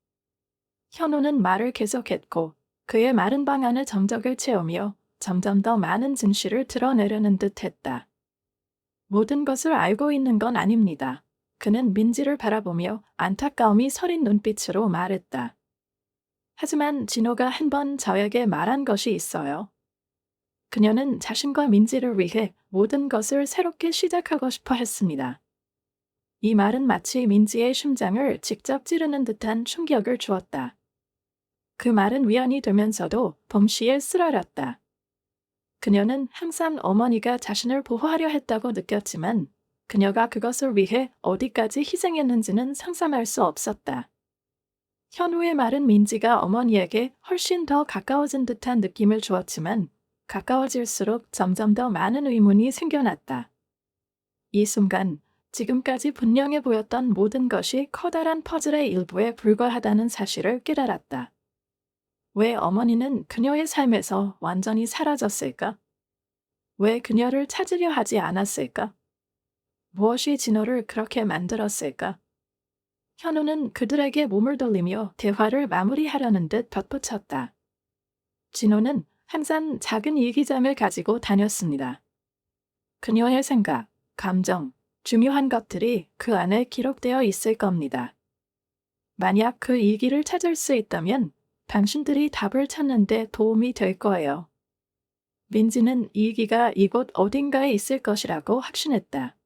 S1: 현우는 말을 계속했고 그의 마른 방 안의 정적을 채우며 점점 더 많은 진실을 드러내려는 듯했다. 모든 것을 알고 있는 건 아닙니다. 그는 민지를 바라보며 안타까움이 서린 눈빛으로 말했다. 하지만 진호가 한 번 저에게 말한 것이 있어요. 그녀는 자신과 민지를 위해 모든 것을 새롭게 시작하고 싶어 했습니다. 이 말은 마치 민지의 심장을 직접 찌르는 듯한 충격을 주었다. 그 말은 위안이 되면서도 동시에 쓰라렸다. 그녀는 항상 어머니가 자신을 보호하려 했다고 느꼈지만 그녀가 그것을 위해 어디까지 희생했는지는 상상할 수 없었다. 현우의 말은 민지가 어머니에게 훨씬 더 가까워진 듯한 느낌을 주었지만 가까워질수록 점점 더 많은 의문이 생겨났다. 이 순간 지금까지 분명해 보였던 모든 것이 커다란 퍼즐의 일부에 불과하다는 사실을 깨달았다. 왜 어머니는 그녀의 삶에서 완전히 사라졌을까? 왜 그녀를 찾으려 하지 않았을까? 무엇이 진호를 그렇게 만들었을까? 현우는 그들에게 몸을 돌리며 대화를 마무리하려는 듯 덧붙였다. 진호는 항상 작은 일기장을 가지고 다녔습니다. 그녀의 생각, 감정, 중요한 것들이 그 안에 기록되어 있을 겁니다. 만약 그 일기를 찾을 수 있다면 당신들이 답을 찾는 데 도움이 될 거예요. 민지는 일기가 이곳 어딘가에 있을 것이라고 확신했다.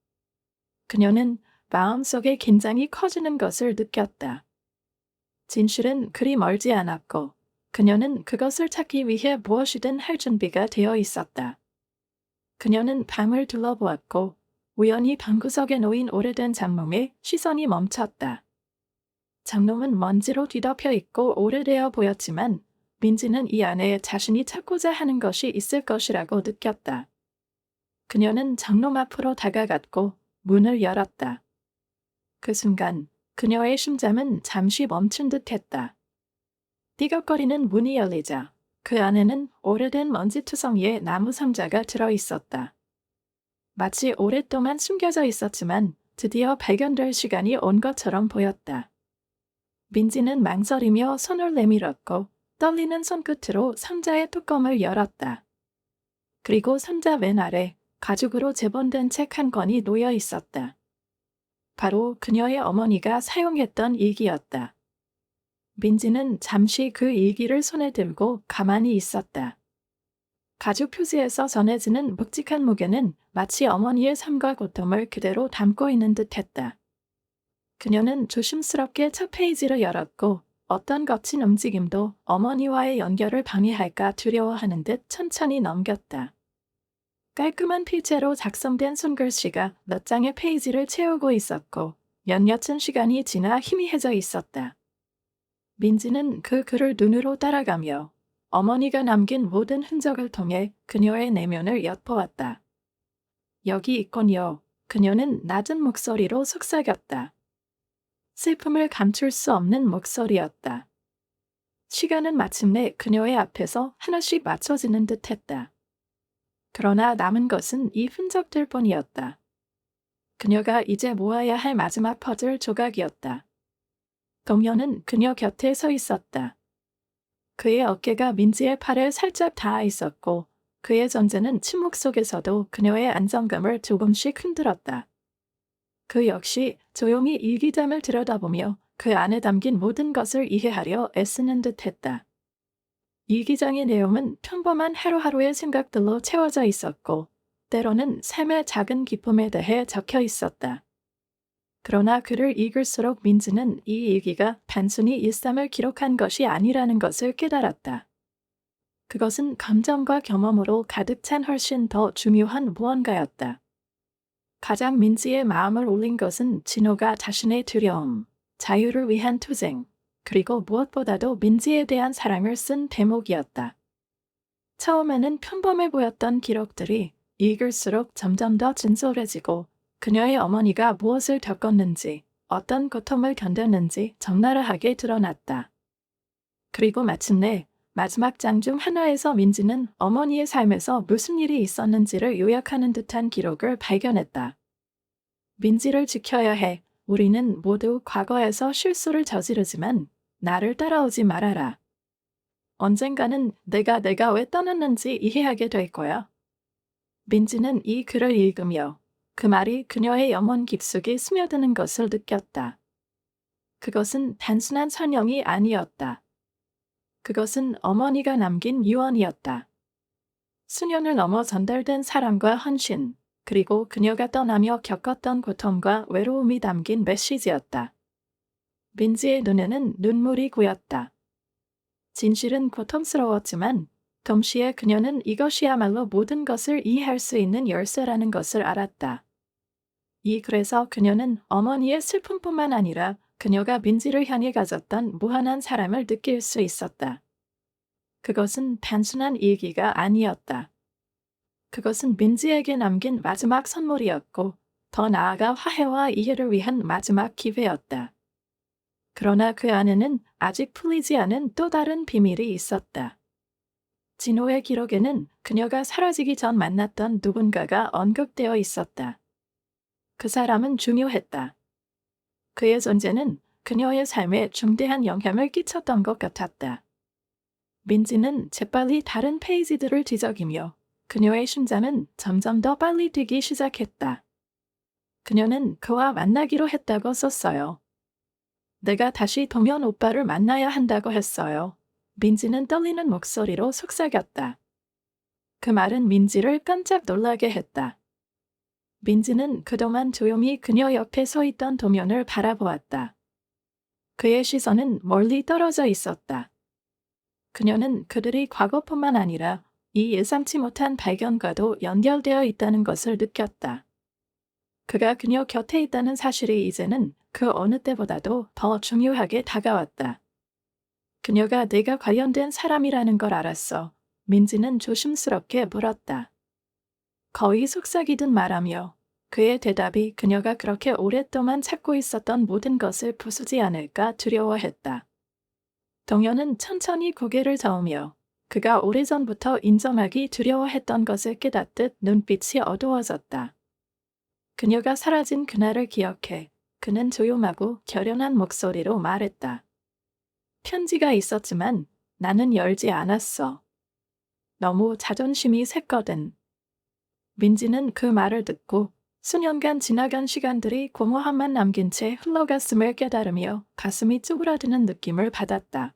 S1: 그녀는 마음속에 긴장이 커지는 것을 느꼈다. 진실은 그리 멀지 않았고 그녀는 그것을 찾기 위해 무엇이든 할 준비가 되어 있었다. 그녀는 방을 둘러보았고 우연히 방구석에 놓인 오래된 장롱에 시선이 멈췄다. 장롱은 먼지로 뒤덮여 있고 오래되어 보였지만 민지는 이 안에 자신이 찾고자 하는 것이 있을 것이라고 느꼈다. 그녀는 장롱 앞으로 다가갔고 문을 열었다. 그 순간 그녀의 심장은 잠시 멈춘 듯 했다. 띠걱거리는 문이 열리자 그 안에는 오래된 먼지투성이의 나무 상자가 들어 있었다. 마치 오랫동안 숨겨져 있었지만 드디어 발견될 시간이 온 것처럼 보였다. 민지는 망설이며 손을 내밀었고 떨리는 손끝으로 상자의 뚜껑을 열었다. 그리고 상자 맨 아래 가죽으로 재본된 책 한 권이 놓여 있었다. 바로 그녀의 어머니가 사용했던 일기였다. 민지는 잠시 그 일기를 손에 들고 가만히 있었다. 가죽 표지에서 전해지는 묵직한 무게는 마치 어머니의 삶과 고통을 그대로 담고 있는 듯했다. 그녀는 조심스럽게 첫 페이지를 열었고 어떤 거친 움직임도 어머니와의 연결을 방해할까 두려워하는 듯 천천히 넘겼다. 깔끔한 필체로 작성된 손글씨가 몇 장의 페이지를 채우고 있었고 몇몇은 시간이 지나 희미해져 있었다. 민지는 그 글을 눈으로 따라가며 어머니가 남긴 모든 흔적을 통해 그녀의 내면을 엿보았다. 여기 있군요. 그녀는 낮은 목소리로 속삭였다. 슬픔을 감출 수 없는 목소리였다. 시간은 마침내 그녀의 앞에서 하나씩 맞춰지는 듯했다. 그러나 남은 것은 이 흔적들 뿐이었다. 그녀가 이제 모아야 할 마지막 퍼즐 조각이었다. 동현은 그녀 곁에 서 있었다. 그의 어깨가 민지의 팔에 살짝 닿아 있었고 그의 존재는 침묵 속에서도 그녀의 안정감을 조금씩 흔들었다. 그 역시 조용히 일기장을 들여다보며 그 안에 담긴 모든 것을 이해하려 애쓰는 듯했다. 일기장의 내용은 평범한 하루하루의 생각들로 채워져 있었고 때로는 삶의 작은 기쁨에 대해 적혀 있었다. 그러나 글을 읽을수록 민지는 이 일기가 단순히 일상을 기록한 것이 아니라는 것을 깨달았다. 그것은 감정과 경험으로 가득 찬 훨씬 더 중요한 무언가였다. 가장 민지의 마음을 울린 것은 진호가 자신의 두려움, 자유를 위한 투쟁, 그리고 무엇보다도 민지에 대한 사랑을 쓴 대목이었다. 처음에는 평범해 보였던 기록들이 읽을수록 점점 더 진솔해지고 그녀의 어머니가 무엇을 겪었는지, 어떤 고통을 견뎠는지 적나라하게 드러났다. 그리고 마침내 마지막 장 중 하나에서 민지는 어머니의 삶에서 무슨 일이 있었는지를 요약하는 듯한 기록을 발견했다. 민지를 지켜야 해. 우리는 모두 과거에서 실수를 저지르지만 나를 따라오지 말아라. 언젠가는 내가 왜 떠났는지 이해하게 될 거야. 민지는 이 글을 읽으며 그 말이 그녀의 영혼 깊숙이 스며드는 것을 느꼈다. 그것은 단순한 설명이 아니었다. 그것은 어머니가 남긴 유언이었다. 수년을 넘어 전달된 사랑과 헌신, 그리고 그녀가 떠나며 겪었던 고통과 외로움이 담긴 메시지였다. 민지의 눈에는 눈물이 고였다. 진실은 고통스러웠지만 동시에 그녀는 이것이야말로 모든 것을 이해할 수 있는 열쇠라는 것을 알았다. 이 글에서 그녀는 어머니의 슬픔뿐만 아니라 그녀가 민지를 향해 가졌던 무한한 사랑을 느낄 수 있었다. 그것은 단순한 일기가 아니었다. 그것은 민지에게 남긴 마지막 선물이었고 더 나아가 화해와 이해를 위한 마지막 기회였다. 그러나 그 안에는 아직 풀리지 않은 또 다른 비밀이 있었다. 진호의 기록에는 그녀가 사라지기 전 만났던 누군가가 언급되어 있었다. 그 사람은 중요했다. 그의 존재는 그녀의 삶에 중대한 영향을 끼쳤던 것 같았다. 민지는 재빨리 다른 페이지들을 뒤적이며 그녀의 심장은 점점 더 빨리 뛰기 시작했다. 그녀는 그와 만나기로 했다고 썼어요. 내가 다시 동현 오빠를 만나야 한다고 했어요. 민지는 떨리는 목소리로 속삭였다. 그 말은 민지를 깜짝 놀라게 했다. 민지는 그동안 조용히 그녀 옆에 서 있던 도면을 바라보았다. 그의 시선은 멀리 떨어져 있었다. 그녀는 그들이 과거뿐만 아니라 이 예상치 못한 발견과도 연결되어 있다는 것을 느꼈다. 그가 그녀 곁에 있다는 사실이 이제는 그 어느 때보다도 더 중요하게 다가왔다. 그녀가 내가 관련된 사람이라는 걸 알았어. 민지는 조심스럽게 물었다. 거의 속삭이듯 말하며 그의 대답이 그녀가 그렇게 오랫동안 찾고 있었던 모든 것을 부수지 않을까 두려워했다. 동현은 천천히 고개를 저으며 그가 오래전부터 인정하기 두려워했던 것을 깨닫듯 눈빛이 어두워졌다. 그녀가 사라진 그날을 기억해 그는 조용하고 결연한 목소리로 말했다. 편지가 있었지만 나는 열지 않았어. 너무 자존심이 샜거든. 민지는 그 말을 듣고 수년간 지나간 시간들이 공허함만 남긴 채 흘러갔음을 깨달으며 가슴이 쪼그라드는 느낌을 받았다.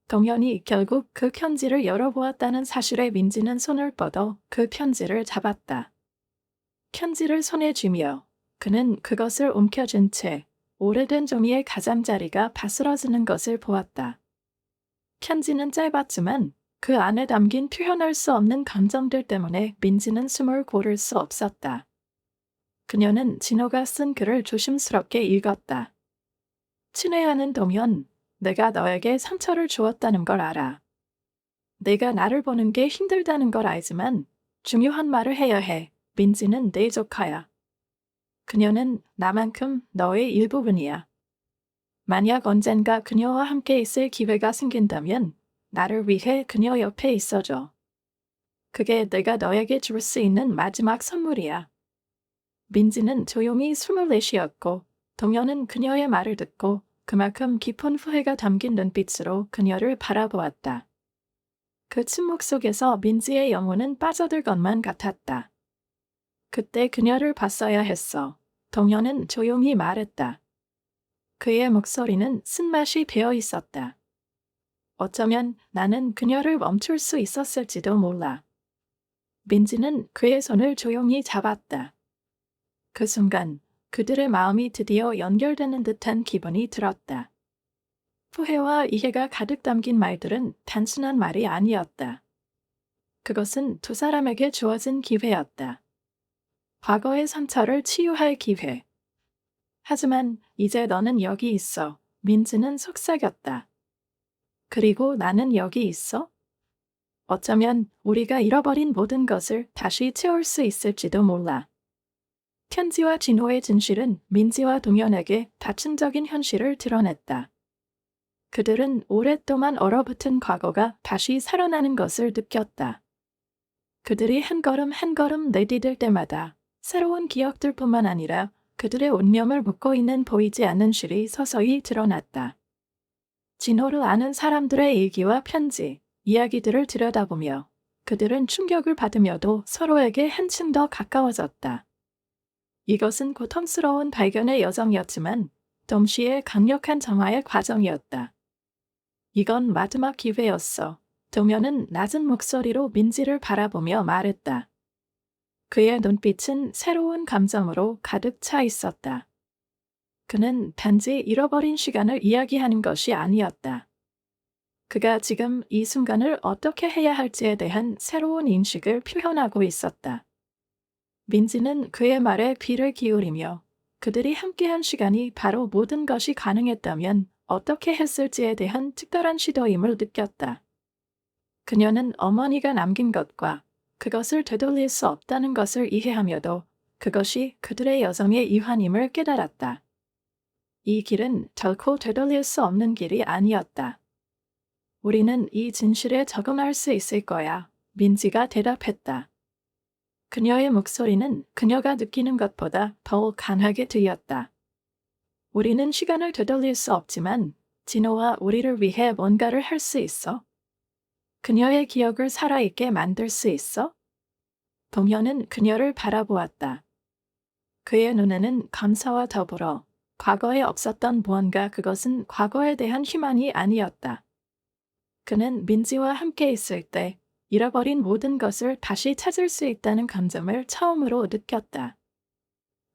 S1: 동현이 결국 그 편지를 열어보았다는 사실에 민지는 손을 뻗어 그 편지를 잡았다. 편지를 손에 쥐며 그는 그것을 움켜쥔 채 오래된 종이의 가장자리가 바스러지는 것을 보았다. 편지는 짧았지만 그 안에 담긴 표현할 수 없는 감정들 때문에 민지는 숨을 고를 수 없었다. 그녀는 진호가 쓴 글을 조심스럽게 읽었다. 친애하는 동현, 내가 너에게 상처를 주었다는 걸 알아. 내가 나를 보는 게 힘들다는 걸 알지만 중요한 말을 해야 해. 민지는 내 조카야. 그녀는 나만큼 너의 일부분이야. 만약 언젠가 그녀와 함께 있을 기회가 생긴다면 나를 위해 그녀 옆에 있어줘. 그게 내가 너에게 줄 수 있는 마지막 선물이야. 민지는 조용히 숨을 내쉬었고 동현은 그녀의 말을 듣고 그만큼 깊은 후회가 담긴 눈빛으로 그녀를 바라보았다. 그 침묵 속에서 민지의 영혼은 빠져들 것만 같았다. 그때 그녀를 봤어야 했어. 동현은 조용히 말했다. 그의 목소리는 쓴맛이 배어 있었다. 어쩌면 나는 그녀를 멈출 수 있었을지도 몰라. 민지는 그의 손을 조용히 잡았다. 그 순간 그들의 마음이 드디어 연결되는 듯한 기분이 들었다. 후회와 이해가 가득 담긴 말들은 단순한 말이 아니었다. 그것은 두 사람에게 주어진 기회였다. 과거의 상처를 치유할 기회. 하지만 이제 너는 여기 있어. 민지는 속삭였다. 그리고 나는 여기 있어? 어쩌면 우리가 잃어버린 모든 것을 다시 채울 수 있을지도 몰라. 편지와 진호의 진실은 민지와 동현에게 다층적인 현실을 드러냈다. 그들은 오랫동안 얼어붙은 과거가 다시 살아나는 것을 느꼈다. 그들이 한 걸음 한 걸음 내디딜 때마다 새로운 기억들뿐만 아니라 그들의 운명을 묻고 있는 보이지 않는 실이 서서히 드러났다. 진호를 아는 사람들의 일기와 편지, 이야기들을 들여다보며 그들은 충격을 받으며도 서로에게 한층 더 가까워졌다. 이것은 고통스러운 발견의 여정이었지만 동시에 강력한 정화의 과정이었다. 이건 마지막 기회였어. 동현은 낮은 목소리로 민지를 바라보며 말했다. 그의 눈빛은 새로운 감정으로 가득 차 있었다. 그는 단지 잃어버린 시간을 이야기하는 것이 아니었다. 그가 지금 이 순간을 어떻게 해야 할지에 대한 새로운 인식을 표현하고 있었다. 민지는 그의 말에 귀를 기울이며 그들이 함께한 시간이 바로 모든 것이 가능했다면 어떻게 했을지에 대한 특별한 시도임을 느꼈다. 그녀는 어머니가 남긴 것과 그것을 되돌릴 수 없다는 것을 이해하며도 그것이 그들의 여정의 이환임을 깨달았다. 이 길은 결코 되돌릴 수 없는 길이 아니었다. 우리는 이 진실에 적응할 수 있을 거야. 민지가 대답했다. 그녀의 목소리는 그녀가 느끼는 것보다 더욱 강하게 들렸다. 우리는 시간을 되돌릴 수 없지만 진호와 우리를 위해 뭔가를 할 수 있어. 그녀의 기억을 살아있게 만들 수 있어? 동현은 그녀를 바라보았다. 그의 눈에는 감사와 더불어 과거에 없었던 무언가, 그것은 과거에 대한 희망이 아니었다. 그는 민지와 함께 있을 때 잃어버린 모든 것을 다시 찾을 수 있다는 감정을 처음으로 느꼈다.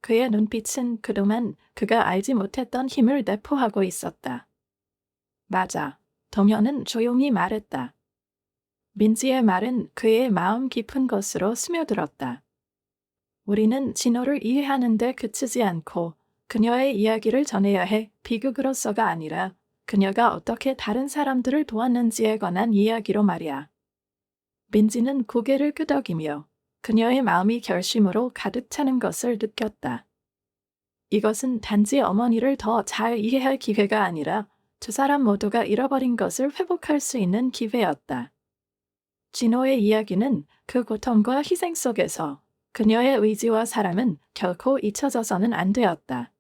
S1: 그의 눈빛은 그동안 그가 알지 못했던 힘을 내포하고 있었다. 맞아. 동현은 조용히 말했다. 민지의 말은 그의 마음 깊은 곳으로 스며들었다. 우리는 진호를 이해하는데 그치지 않고 그녀의 이야기를 전해야 해. 비극으로서가 아니라 그녀가 어떻게 다른 사람들을 도왔는지에 관한 이야기로 말이야. 민지는 고개를 끄덕이며 그녀의 마음이 결심으로 가득 차는 것을 느꼈다. 이것은 단지 어머니를 더 잘 이해할 기회가 아니라 두 사람 모두가 잃어버린 것을 회복할 수 있는 기회였다. 진호의 이야기는 그 고통과 희생 속에서 그녀의 의지와 사랑은 결코 잊혀져서는 안 되었다.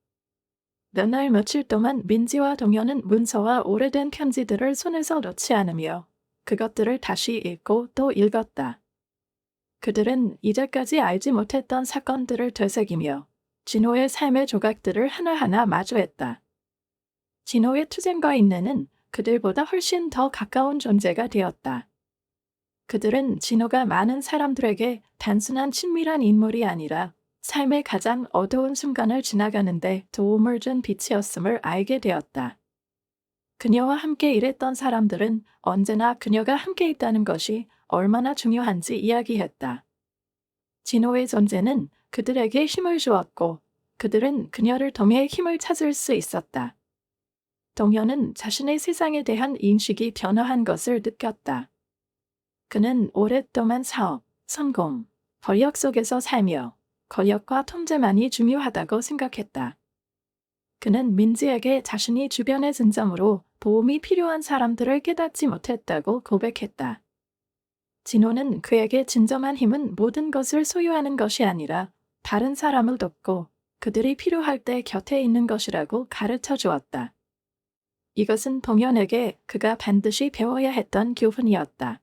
S1: 몇 날 며칠 동안 민지와 동현은 문서와 오래된 편지들을 손에서 놓지 않으며 그것들을 다시 읽고 또 읽었다. 그들은 이제까지 알지 못했던 사건들을 되새기며 진호의 삶의 조각들을 하나하나 마주했다. 진호의 투쟁과 인내는 그들보다 훨씬 더 가까운 존재가 되었다. 그들은 진호가 많은 사람들에게 단순한 친밀한 인물이 아니라 삶의 가장 어두운 순간을 지나가는데 도움을 준 빛이었음을 알게 되었다. 그녀와 함께 일했던 사람들은 언제나 그녀가 함께 있다는 것이 얼마나 중요한지 이야기했다. 진호의 존재는 그들에게 힘을 주었고 그들은 그녀를 통해 힘을 찾을 수 있었다. 동현은 자신의 세상에 대한 인식이 변화한 것을 느꼈다. 그는 오랫동안 사업, 성공, 권력 속에서 살며 권력과 통제만이 중요하다고 생각했다. 그는 민지에게 자신이 주변의 진정으로 도움이 필요한 사람들을 깨닫지 못했다고 고백했다. 진호는 그에게 진정한 힘은 모든 것을 소유하는 것이 아니라 다른 사람을 돕고 그들이 필요할 때 곁에 있는 것이라고 가르쳐 주었다. 이것은 동현에게 그가 반드시 배워야 했던 교훈이었다.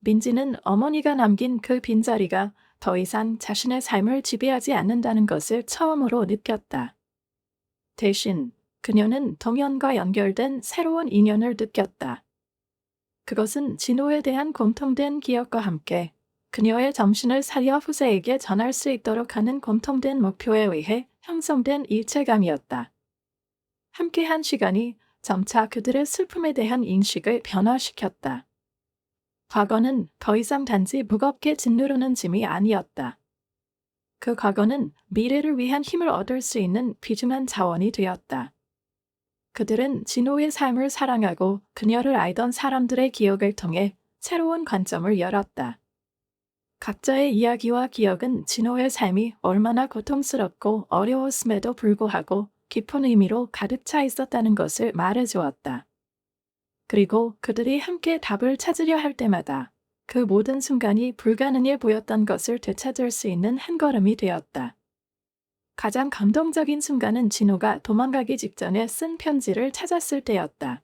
S1: 민지는 어머니가 남긴 그 빈자리가 더 이상 자신의 삶을 지배하지 않는다는 것을 처음으로 느꼈다. 대신 그녀는 동현과 연결된 새로운 인연을 느꼈다. 그것은 진호에 대한 공통된 기억과 함께 그녀의 정신을 살려 후세에게 전할 수 있도록 하는 공통된 목표에 의해 형성된 일체감이었다. 함께한 시간이 점차 그들의 슬픔에 대한 인식을 변화시켰다. 과거는 더 이상 단지 무겁게 짓누르는 짐이 아니었다. 그 과거는 미래를 위한 힘을 얻을 수 있는 귀중한 자원이 되었다. 그들은 진호의 삶을 사랑하고 그녀를 알던 사람들의 기억을 통해 새로운 관점을 열었다. 각자의 이야기와 기억은 진호의 삶이 얼마나 고통스럽고 어려웠음에도 불구하고 깊은 의미로 가득 차 있었다는 것을 말해주었다. 그리고 그들이 함께 답을 찾으려 할 때마다 그 모든 순간이 불가능해 보였던 것을 되찾을 수 있는 한 걸음이 되었다. 가장 감동적인 순간은 진호가 도망가기 직전에 쓴 편지를 찾았을 때였다.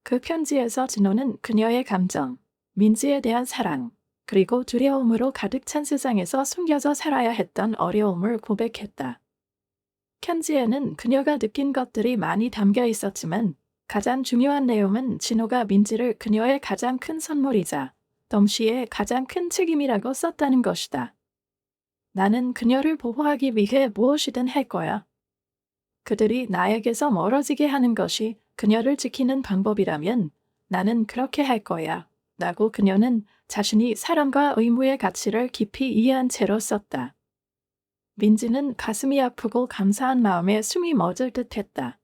S1: 그 편지에서 진호는 그녀의 감정, 민지에 대한 사랑, 그리고 두려움으로 가득 찬 세상에서 숨겨져 살아야 했던 어려움을 고백했다. 편지에는 그녀가 느낀 것들이 많이 담겨 있었지만 가장 중요한 내용은 진호가 민지를 그녀의 가장 큰 선물이자 동시에 가장 큰 책임이라고 썼다는 것이다. 나는 그녀를 보호하기 위해 무엇이든 할 거야. 그들이 나에게서 멀어지게 하는 것이 그녀를 지키는 방법이라면 나는 그렇게 할 거야. 라고 그녀는 자신이 사랑과 의무의 가치를 깊이 이해한 채로 썼다. 민지는 가슴이 아프고 감사한 마음에 숨이 멎을 듯했다.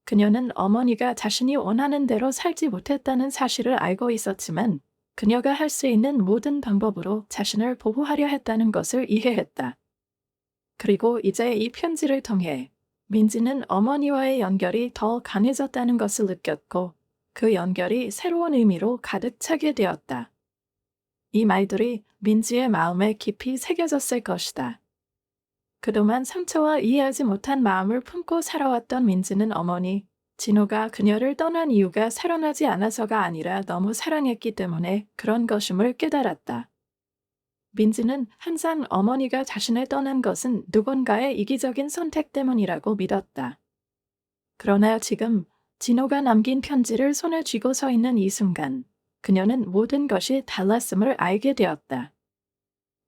S1: 그녀는 어머니가 자신이 원하는 대로 살지 못했다는 사실을 알고 있었지만 그녀가 할 수 있는 모든 방법으로 자신을 보호하려 했다는 것을 이해했다. 그리고 이제 이 편지를 통해 민지는 어머니와의 연결이 더 강해졌다는 것을 느꼈고 그 연결이 새로운 의미로 가득 차게 되었다. 이 말들이 민지의 마음에 깊이 새겨졌을 것이다. 그동안 상처와 이해하지 못한 마음을 품고 살아왔던 민지는 어머니, 진호가 그녀를 떠난 이유가 살아나지 않아서가 아니라 너무 사랑했기 때문에 그런 것임을 깨달았다. 민지는 항상 어머니가 자신을 떠난 것은 누군가의 이기적인 선택 때문이라고 믿었다. 그러나 지금 진호가 남긴 편지를 손에 쥐고 서 있는 이 순간, 그녀는 모든 것이 달랐음을 알게 되었다.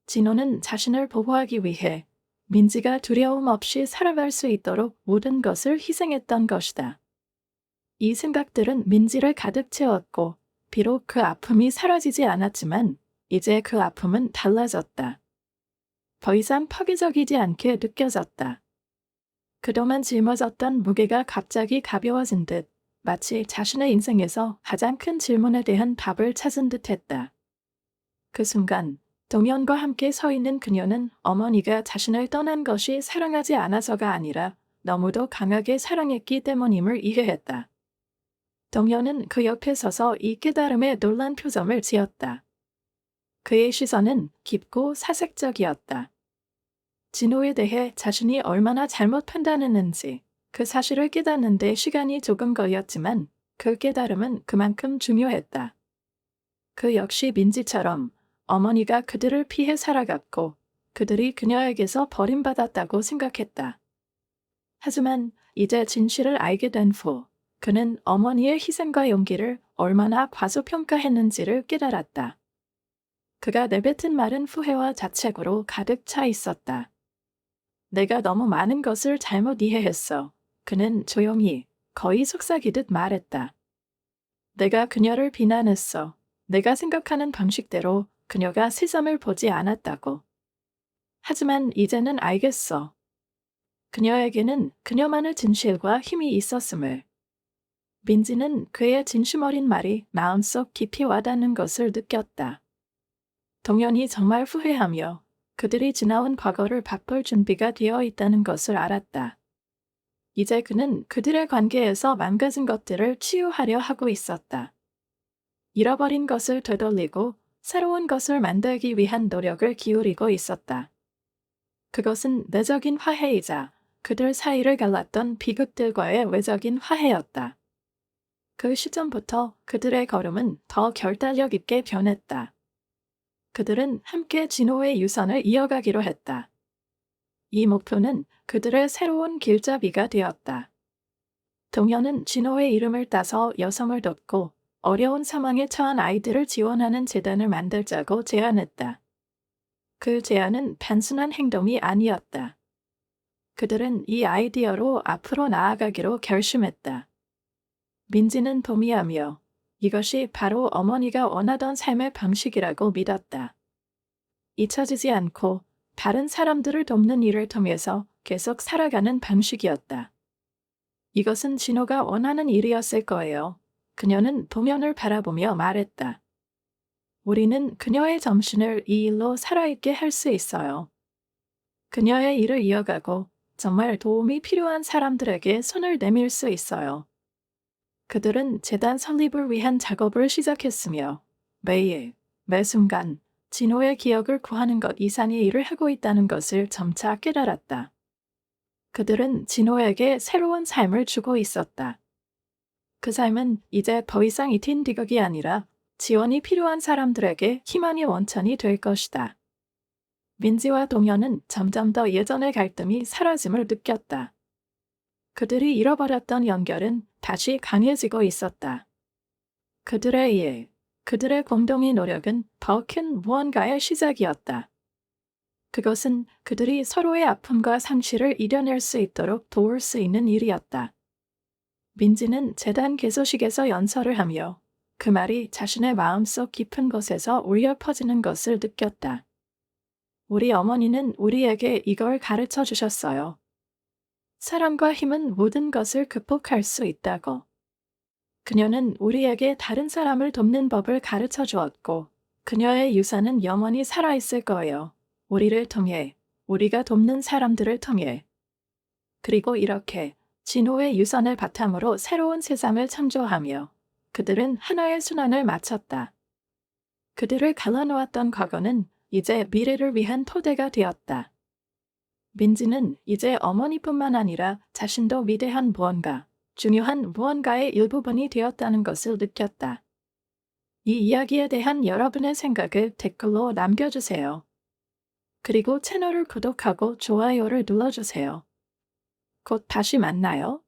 S1: 진호는 자신을 보호하기 위해 민지가 두려움 없이 살아갈 수 있도록 모든 것을 희생했던 것이다. 이 생각들은 민지를 가득 채웠고 비록 그 아픔이 사라지지 않았지만 이제 그 아픔은 달라졌다. 더 이상 파괴적이지 않게 느껴졌다. 그동안 짊어졌던 무게가 갑자기 가벼워진 듯 마치 자신의 인생에서 가장 큰 질문에 대한 답을 찾은 듯했다. 그 순간 동현과 함께 서 있는 그녀는 어머니가 자신을 떠난 것이 사랑하지 않아서가 아니라 너무도 강하게 사랑했기 때문임을 이해했다. 동현은 그 옆에 서서 이 깨달음에 놀란 표정을 지었다. 그의 시선은 깊고 사색적이었다. 진호에 대해 자신이 얼마나 잘못 판단했는지 그 사실을 깨닫는데 시간이 조금 걸렸지만 그 깨달음은 그만큼 중요했다. 그 역시 민지처럼 어머니가 그들을 피해 살아갔고 그들이 그녀에게서 버림받았다고 생각했다. 하지만 이제 진실을 알게 된 후 그는 어머니의 희생과 용기를 얼마나 과소평가했는지를 깨달았다. 그가 내뱉은 말은 후회와 자책으로 가득 차 있었다. 내가 너무 많은 것을 잘못 이해했어. 그는 조용히 거의 속삭이듯 말했다. 내가 그녀를 비난했어. 내가 생각하는 방식대로 그녀가 세상을 보지 않았다고. 하지만 이제는 알겠어. 그녀에게는 그녀만의 진실과 힘이 있었음을. 민지는 그의 진심 어린 말이 마음속 깊이 와닿는 것을 느꼈다. 동현이 정말 후회하며 그들이 지나온 과거를 바꿀 준비가 되어 있다는 것을 알았다. 이제 그는 그들의 관계에서 망가진 것들을 치유하려 하고 있었다. 잃어버린 것을 되돌리고 새로운 것을 만들기 위한 노력을 기울이고 있었다. 그것은 내적인 화해이자 그들 사이를 갈랐던 비극들과의 외적인 화해였다. 그 시점부터 그들의 걸음은 더 결단력 있게 변했다. 그들은 함께 진호의 유산을 이어가기로 했다. 이 목표는 그들의 새로운 길잡이가 되었다. 동현은 진호의 이름을 따서 여성을 돕고 어려운 상황에 처한 아이들을 지원하는 재단을 만들자고 제안했다. 그 제안은 단순한 행동이 아니었다. 그들은 이 아이디어로 앞으로 나아가기로 결심했다. 민지는 동의하며 이것이 바로 어머니가 원하던 삶의 방식이라고 믿었다. 잊혀지지 않고 다른 사람들을 돕는 일을 통해서 계속 살아가는 방식이었다. 이것은 진호가 원하는 일이었을 거예요. 그녀는 동현을 바라보며 말했다. 우리는 그녀의 정신을 이 일로 살아있게 할 수 있어요. 그녀의 일을 이어가고 정말 도움이 필요한 사람들에게 손을 내밀 수 있어요. 그들은 재단 설립을 위한 작업을 시작했으며 매일, 매 순간 진호의 기억을 구하는 것 이상의 일을 하고 있다는 것을 점차 깨달았다. 그들은 진호에게 새로운 삶을 주고 있었다. 그 삶은 이제 더 이상 이틴 디격이 아니라 지원이 필요한 사람들에게 희망의 원천이 될 것이다. 민지와 동현은 점점 더 예전의 갈등이 사라짐을 느꼈다. 그들이 잃어버렸던 연결은 다시 강해지고 있었다. 그들의 일, 그들의 공동의 노력은 더 큰 무언가의 시작이었다. 그것은 그들이 서로의 아픔과 상실을 이겨낼 수 있도록 도울 수 있는 일이었다. 민지는 재단 개소식에서 연설을 하며 그 말이 자신의 마음속 깊은 곳에서 울려 퍼지는 것을 느꼈다. 우리 어머니는 우리에게 이걸 가르쳐 주셨어요. 사랑과 힘은 모든 것을 극복할 수 있다고. 그녀는 우리에게 다른 사람을 돕는 법을 가르쳐 주었고 그녀의 유산은 영원히 살아있을 거예요. 우리를 통해, 우리가 돕는 사람들을 통해. 그리고 이렇게 진호의 유산을 바탕으로 새로운 세상을 창조하며 그들은 하나의 순환을 마쳤다. 그들을 갈라놓았던 과거는 이제 미래를 위한 토대가 되었다. 민지는 이제 어머니뿐만 아니라 자신도 위대한 무언가, 중요한 무언가의 일부분이 되었다는 것을 느꼈다. 이 이야기에 대한 여러분의 생각을 댓글로 남겨주세요. 그리고 채널을 구독하고 좋아요를 눌러주세요. 곧 다시 만나요.